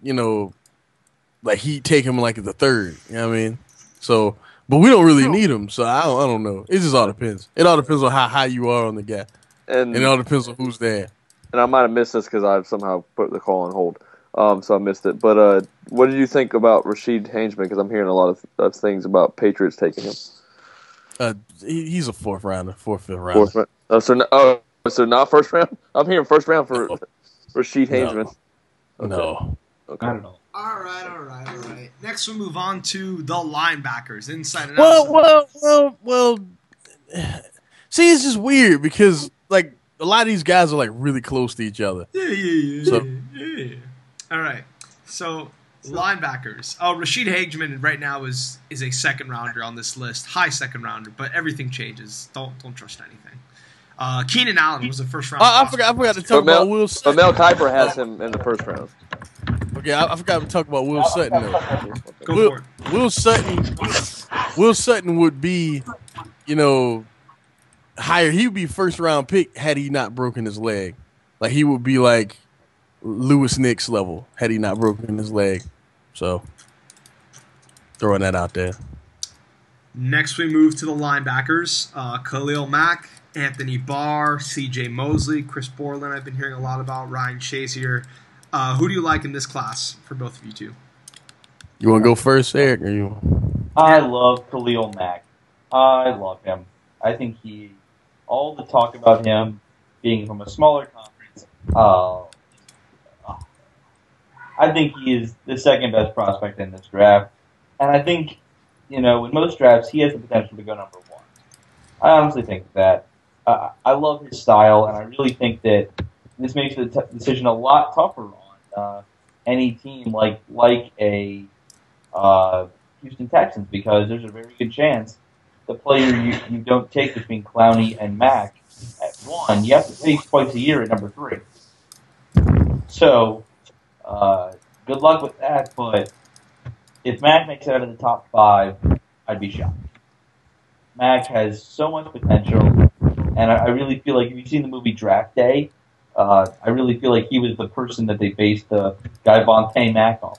like he'd take him like at the 3rd. You know what I mean? So, but we don't really need him. So I don't know. It just all depends. It all depends on how high you are on the guy, and it all depends on who's there. And I might have missed this because I somehow put the call on hold, so I missed it. But what did you think about Rashid Hageman? Because I'm hearing a lot of things about Patriots taking him. He's a 4th rounder, 4th, 5th rounder. So not 1st round? I'm hearing 1st round for Rashid Hageman. No. Okay. I don't know. All right. Next, we'll move on to the linebackers, inside and outside. Well. See, it's just weird because like a lot of these guys are like really close to each other. Yeah. All right. So linebackers. Oh, Rashid Hageman right now is a 2nd rounder on this list, high 2nd rounder, but everything changes. Don't trust anything. Keenan Allen was a first-round I prospect. forgot to talk about Will But Sutton. Mel Kiper has him in the first round. Okay, I forgot to talk about Will Sutton, though. Go for it. Will Sutton would be, higher. He would be first-round pick had he not broken his leg. Like, he would be like Lewis Nix level had he not broken his leg. So, throwing that out there. Next, we move to the linebackers. Khalil Mack, Anthony Barr, C.J. Mosley, Chris Borland. I've been hearing a lot about Ryan Chase here. Who do you like in this class for both of you two? You want to go first, Eric? Or you? I love Khalil Mack. I love him. I think all the talk about him being from a smaller conference, I think he is the second best prospect in this draft. And I think, in most drafts, he has the potential to go number one. I honestly think that. I love his style, and I really think that this makes the decision a lot tougher on any team like a Houston Texans, because there's a very good chance the player you don't take between Clowney and Mack at 1, you have to face twice a year at number 3. So, good luck with that, but if Mack makes it out of the top 5, I'd be shocked. Mack has so much potential, and I really feel like if you've seen the movie Draft Day, I really feel like he was the person that they based the guy Vontae Mack on.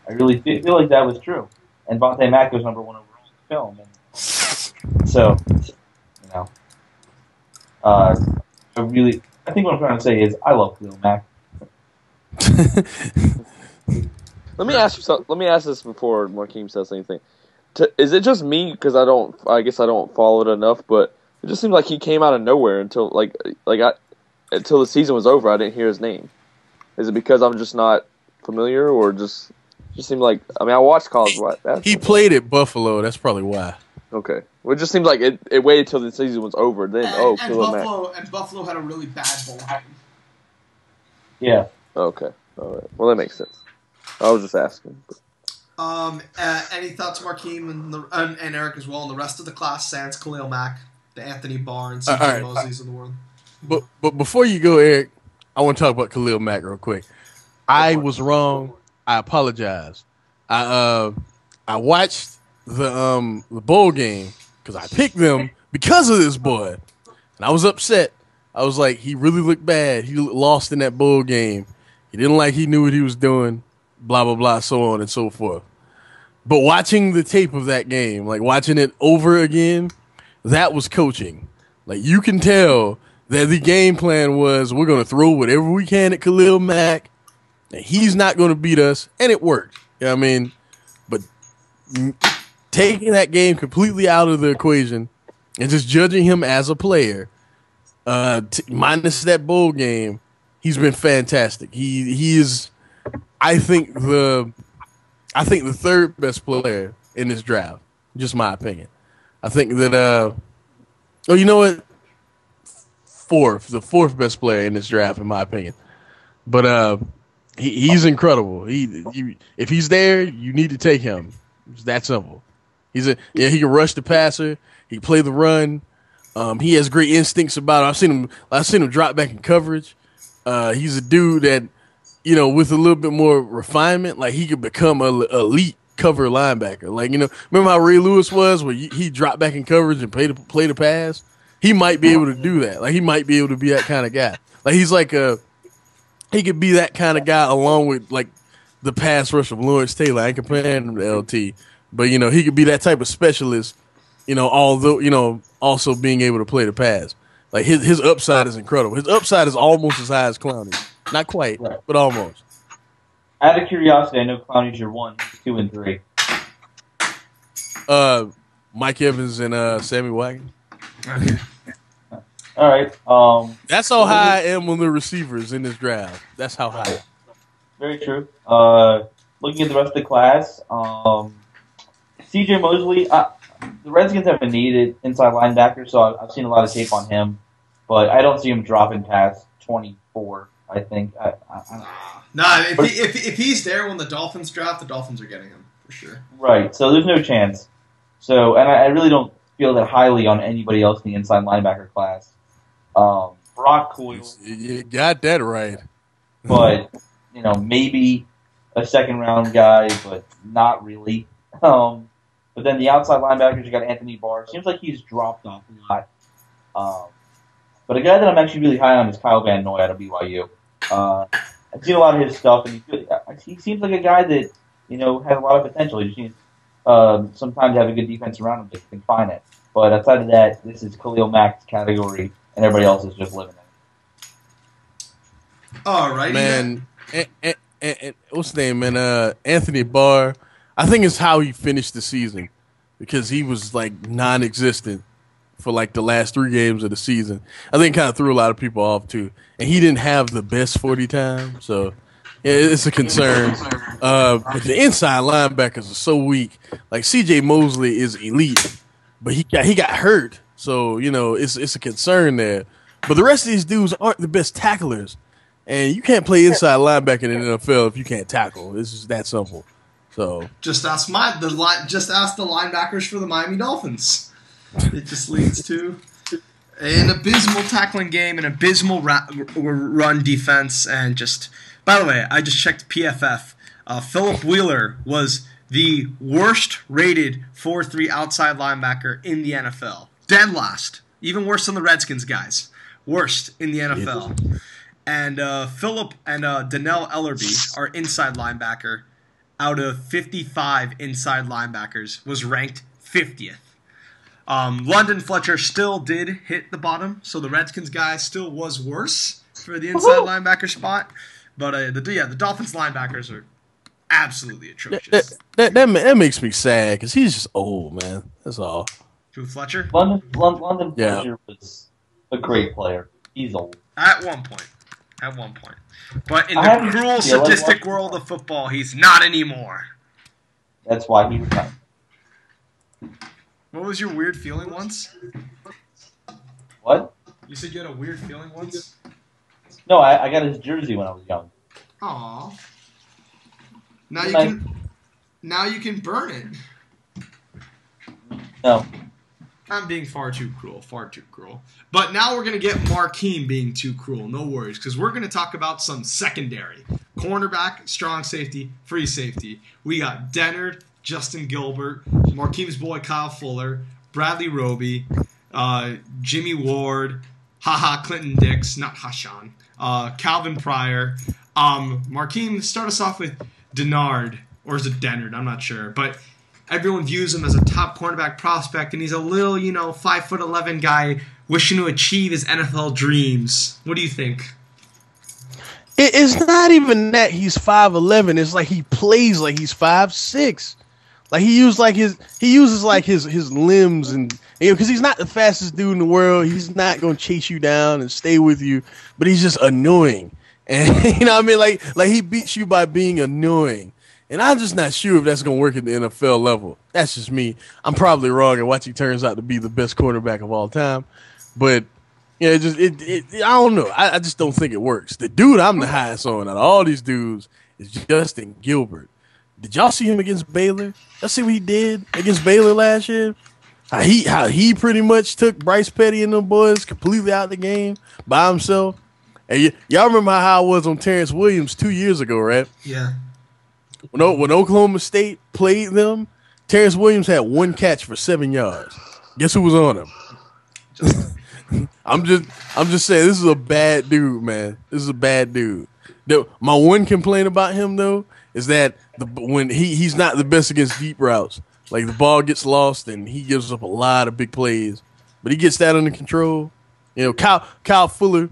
I really feel like that was true. And Vontae Mack was number 1 overall in the film. And so, I think what I'm trying to say is I love Khalil Mack. Let me ask this before Markeem says anything. Is it just me because I guess I don't follow it enough, but it just seems like he came out of nowhere until until the season was over. I didn't hear his name. Is it because I'm just not familiar, or just seemed like I watched college basketball. He played at Buffalo. That's probably why. Okay. Well, it just seems like it waited till the season was over. Then Buffalo had a really bad bowl game. Yeah. Okay. All right. Well, that makes sense. I was just asking. Any thoughts, Markeem and Eric as well, on the rest of the class? Sans Khalil Mack, the Anthony Barr, and C.J. Mosleys of the world. But before you go, Eric, I want to talk about Khalil Mack real quick. I was wrong. I apologize. I watched the bowl game because I picked them because of this boy, and I was upset. I was like, he really looked bad. He lost in that bowl game. He knew what he was doing. Blah blah blah, so on and so forth. But watching the tape of that game, like watching it over again, that was coaching. Like you can tell that the game plan was we're going to throw whatever we can at Khalil Mack, and he's not going to beat us, and it worked. You know what I mean? But taking that game completely out of the equation and just judging him as a player, minus that bowl game, he's been fantastic. He is, I think the third best player in this draft. Just my opinion. I think that you know what? The fourth best player in this draft, in my opinion. But he's incredible. If he's there, you need to take him. It's that simple. He can rush the passer. He can play the run. He has great instincts about it. I've seen him drop back in coverage. He's a dude that, with a little bit more refinement, like he could become an elite cover linebacker. Like, remember how Ray Lewis was, where he dropped back in coverage and play the pass? He might be able to do that. Like, he might be able to be that kind of guy. Like, he's like he could be that kind of guy along with, like, the pass rush of Lawrence Taylor. I ain't comparing him to LT. But, he could be that type of specialist, although, also being able to play the pass. Like, his upside is incredible. His upside is almost as high as Clowney. Not quite, right, but almost. Out of curiosity, I know Clowney's your 1, 2, and 3. Mike Evans and Sammy Wagon. Okay. All right. That's how high I am on the receivers in this draft. That's how high. Very true. Looking at the rest of the class, C.J. Mosley, the Redskins have a needed inside linebacker, so I've seen a lot of tape on him, but I don't see him dropping past 24. I think. If he's there when the Dolphins draft, the Dolphins are getting him for sure. Right. So there's no chance. So, and I really don't feel that highly on anybody else in the inside linebacker class. Brock Coyle, You got that right. but maybe a second round guy, but not really. But then the outside linebackers, you got Anthony Barr. Seems like he's dropped off a lot. But a guy that I'm actually really high on is Kyle Van Noy out of BYU. I've seen a lot of his stuff, and he seems like a guy that has a lot of potential. He just needs sometimes have a good defense around him to confine it. But outside of that, this is Khalil Mack's category, and everybody else is just living in it. All right, man. And what's his name, man? Anthony Barr. I think it's how he finished the season because he was like non-existent for like the last 3 games of the season. I think kind of threw a lot of people off too, and he didn't have the best 40 time, so yeah, it's a concern. But the inside linebackers are so weak. Like C.J. Mosley is elite, but he got hurt, so it's a concern there. But the rest of these dudes aren't the best tacklers, and you can't play inside linebacker in the NFL if you can't tackle. It's just that simple. So just ask the linebackers for the Miami Dolphins. It just leads to an abysmal tackling game, an abysmal run defense, and just. By the way, I just checked PFF. Philip Wheeler was the worst rated 4-3 outside linebacker in the NFL. Dead last. Even worse than the Redskins guys. Worst in the NFL. And Philip and Donnell Ellerby, our inside linebacker, out of 55 inside linebackers, was ranked 50th. London Fletcher still did hit the bottom, so the Redskins guy still was worse for the inside linebacker spot. But the Dolphins linebackers are absolutely atrocious. That makes me sad because he's just old, man. That's all. Who, Fletcher? London Fletcher was a great player. He's old. At one point. But in the cruel, sadistic world of football, he's not anymore. That's why he retired. What was your weird feeling once? What? You said you had a weird feeling once? No, I got his jersey when I was young. Aww. Now you can burn it. No. I'm being far too cruel. But now we're going to get Markeem being too cruel. No worries, because we're going to talk about some secondary. Cornerback, strong safety, free safety. We got Dennard, Justin Gilbert, Markeem's boy Kyle Fuller, Bradley Roby, Jimmy Ward, Clinton Dix, not Hashan, Calvin Pryor. Markeem, start us off with Dennard, or is it Dennard? I'm not sure. But everyone views him as a top cornerback prospect, and he's a little, 5'11" guy wishing to achieve his NFL dreams. What do you think? It's not even that he's 5'11". It's like he plays like he's 5'6". Like he uses his limbs and because he's not the fastest dude in the world. He's not gonna chase you down and stay with you, but he's just annoying. And you know what I mean? Like he beats you by being annoying. And I'm just not sure if that's gonna work at the NFL level. That's just me. I'm probably wrong, and watch he turns out to be the best quarterback of all time. But yeah, I don't know. I just don't think it works. The dude I'm the highest on out of all these dudes is Justin Gilbert. Did y'all see him against Baylor? Let's see what he did against Baylor last year. How he pretty much took Bryce Petty and them boys completely out of the game by himself. And y'all remember how I was on Terrence Williams 2 years ago, right? Yeah. When Oklahoma State played them, Terrence Williams had 1 catch for 7 yards. Guess who was on him? I'm just saying this is a bad dude, man. This is a bad dude. My one complaint about him though is that when he's not the best against deep routes. Like the ball gets lost and he gives up a lot of big plays, but he gets that under control. Kyle Fuller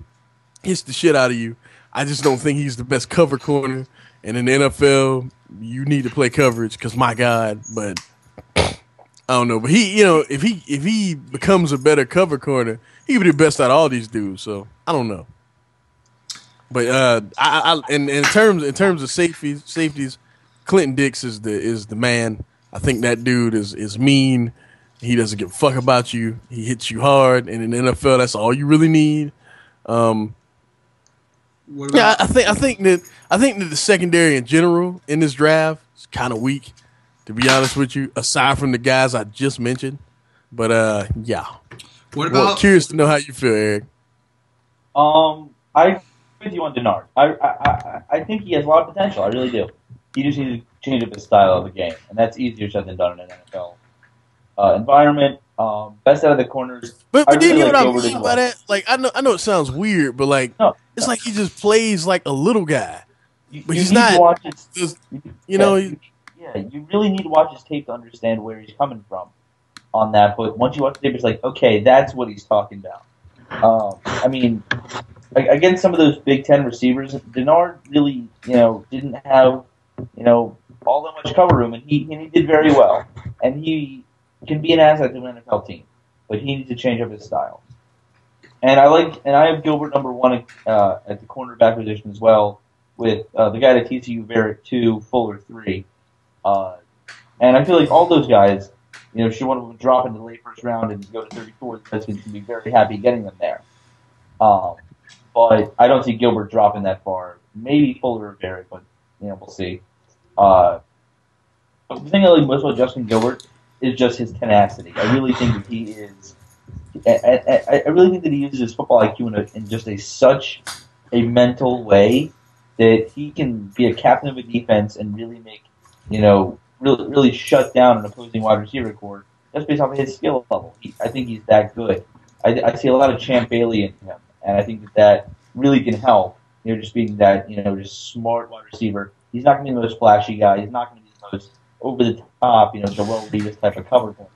hits the shit out of you. I just don't think he's the best cover corner. And in the NFL, you need to play coverage because my God, but I don't know. But if he becomes a better cover corner, he could be the best out of all these dudes. So I don't know. But in terms of safeties, Clinton Dix is the man. I think that dude is mean. He doesn't give a fuck about you. He hits you hard, and in the NFL, that's all you really need. I think that the secondary in general in this draft is kind of weak, to be honest with you. Aside from the guys I just mentioned, but yeah. What about? Curious to know how you feel, Eric. I agree with you on Denard. I think he has a lot of potential. I really do. He just needs to change up his style of the game, and that's easier said than done in an NFL environment. Best out of the corners. But I then really you know like what I Gilbert as mean well. by that? Like I know it sounds weird, but like No, it's like he just plays like a little guy. But you he's need not. to watch his, Just, you you know, you really need to watch his tape to understand where he's coming from on that. But once you watch the tape, it's like, okay, that's what he's talking about. I mean, against some of those Big Ten receivers, Denard really, didn't have, all that much cover room, and he did very well. And he can be an asset to an NFL team, but he needs to change up his style. And I have Gilbert number 1 at the cornerback position as well, with the guy at TCU, Verrett 2, Fuller 3. And I feel like all those guys, should one of them drop into the late first round and go to 34, the Redskins can be very happy getting them there. But I don't see Gilbert dropping that far. Maybe Fuller or Verrett, but we'll see. But the thing I like most about Justin Gilbert is just his tenacity. I really think that he is. I really think that he uses his football IQ in just such a mental way that he can be a captain of a defense and really make, really shut down an opposing wide receiver corps just based off of his skill level. I think he's that good. I see a lot of Champ Bailey in him, and I think that really can help. Just being that, just smart wide receiver. He's not going to be the most flashy guy. He's not going to be the most over the top, Joel Davis type of cover point.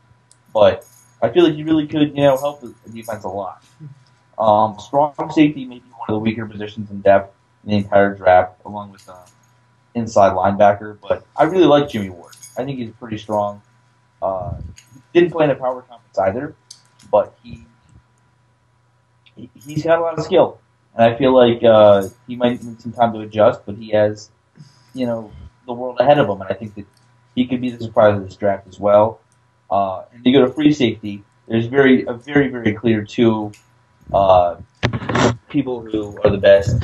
But I feel like he really could, help the defense a lot. Strong safety may be one of the weaker positions in depth in the entire draft, along with inside linebacker. But I really like Jimmy Ward. I think he's pretty strong. Didn't play in a power conference either, but he's got a lot of skill. And I feel like he might need some time to adjust, but he has, the world ahead of him. And I think that he could be the surprise of this draft as well. And to go to free safety, there's a very, very clear 2 people who are the best.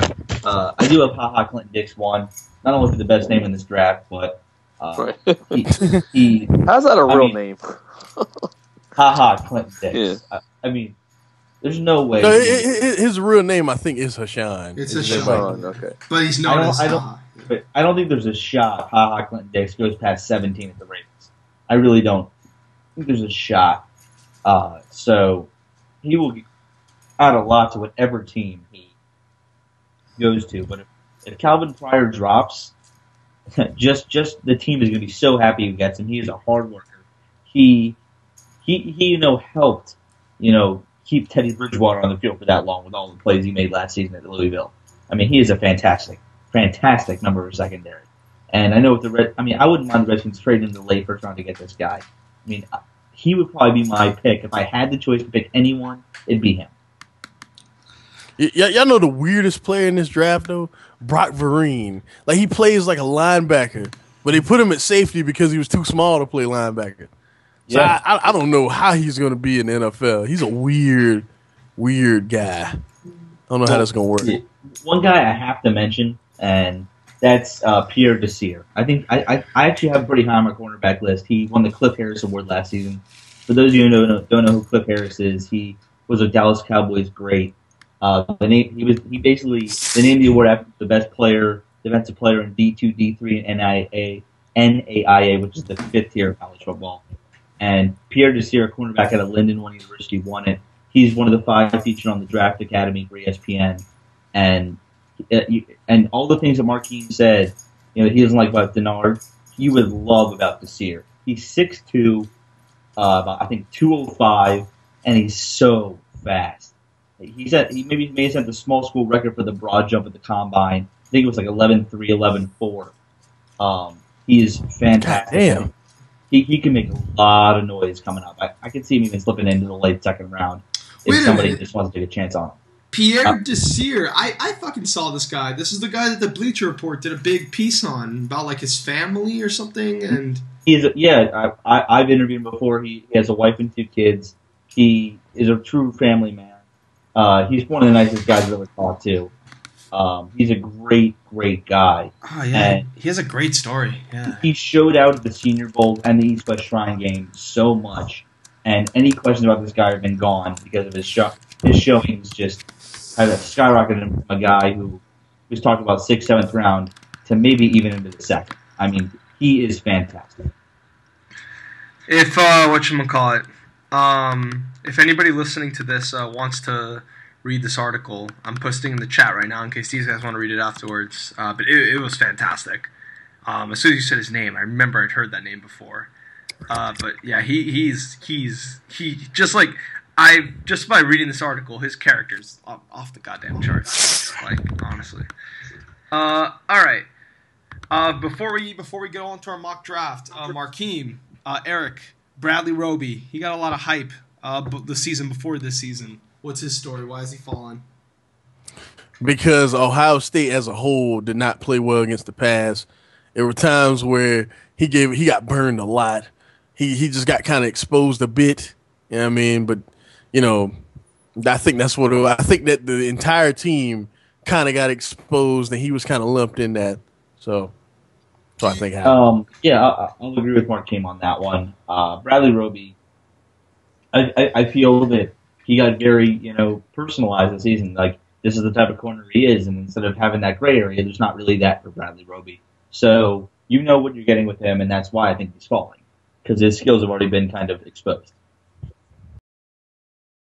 I do have HaHa Clinton Dix 1. Not only for the best name in this draft, but he how's that a real name? HaHa Clinton Dix. Yeah. I mean, there's no way. no, his real name I think is Hashan. It's Is Hashan. Okay. But he's known as HaHa. But I don't think there's a shot HaHa Clinton Dix goes past 17 at the Ravens. I really don't think there's a shot. So he will add a lot to whatever team he goes to. But if Calvin Pryor drops, just the team is going to be so happy he gets him. He is a hard worker. He helped keep Teddy Bridgewater on the field for that long with all the plays he made last season at Louisville. I mean, he is a fantastic number of secondary. And I know with I wouldn't mind the Redskins trading in the late first round to get this guy. I mean, he would probably be my pick. If I had the choice to pick anyone, it'd be him. Y'all know the weirdest player in this draft, though? Brock Vereen. Like, he plays like a linebacker, but they put him at safety because he was too small to play linebacker. So Yeah. I don't know how he's going to be in the NFL. He's a weird guy. I don't know how that's going to work. One guy I have to mention, and that's Pierre Desir. I think I actually have a pretty high on my cornerback list. He won the Cliff Harris Award last season. For those of you who don't know who Cliff Harris is, he was a Dallas Cowboys great. They named the award after the best defensive player in D2, D3, and NAIA, which is the 5th tier of college football. And Pierre Desir, a cornerback out of Linden One University, won it. He's one of the 5 featured on the Draft Academy for ESPN. And all the things that Marquine said, he doesn't like about Denard, you would love about Desir. He's 6'2", I think 205, and he's so fast. He may have set the small school record for the broad jump at the combine. I think it was like 11.3, 11.4. He is fantastic. Damn. He can make a lot of noise coming up. I can see him even slipping into the late second round if somebody just wants to take a chance on him. Pierre Desir, I fucking saw this guy. This is the guy that the Bleacher Report did a big piece on about like his family or something. And I've interviewed him before. He has a wife and 2 kids. He is a true family man. He's one of the nicest guys I've ever talked to. He's a great guy. Oh yeah, and he has a great story. Yeah, he showed out at the Senior Bowl and the East West Shrine game so much, and any questions about this guy have been gone because of his showings just have skyrocketed him from a guy who was talked about 6th, 7th round to maybe even into the 2nd. I mean, he is fantastic. If whatchamacallit, if anybody listening to this wants to read this article, I'm posting in the chat right now in case these guys want to read it afterwards. But it was fantastic. As soon as you said his name, I remember I'd heard that name before. But yeah, he just like just by reading this article, his character's off the goddamn charts. Like honestly. All right. Before we go on to our mock draft, Markeem, Eric, Bradley Roby, he got a lot of hype the season before this season. What's his story? Why is he falling? Because Ohio State as a whole did not play well against the pass. There were times where he got burned a lot. He just got kind of exposed a bit. You know what I mean? But, you know, I think that's what I think that the entire team kind of got exposed and he was kind of lumped in that. So I think happened. I'll agree with Mark Kim on that one. Bradley Roby, I feel that he got very, personalized this season. Like, this is the type of corner he is, and instead of having that gray area, there's not really that for Bradley Roby. So you know what you're getting with him, and that's why I think he's falling, because his skills have already been kind of exposed.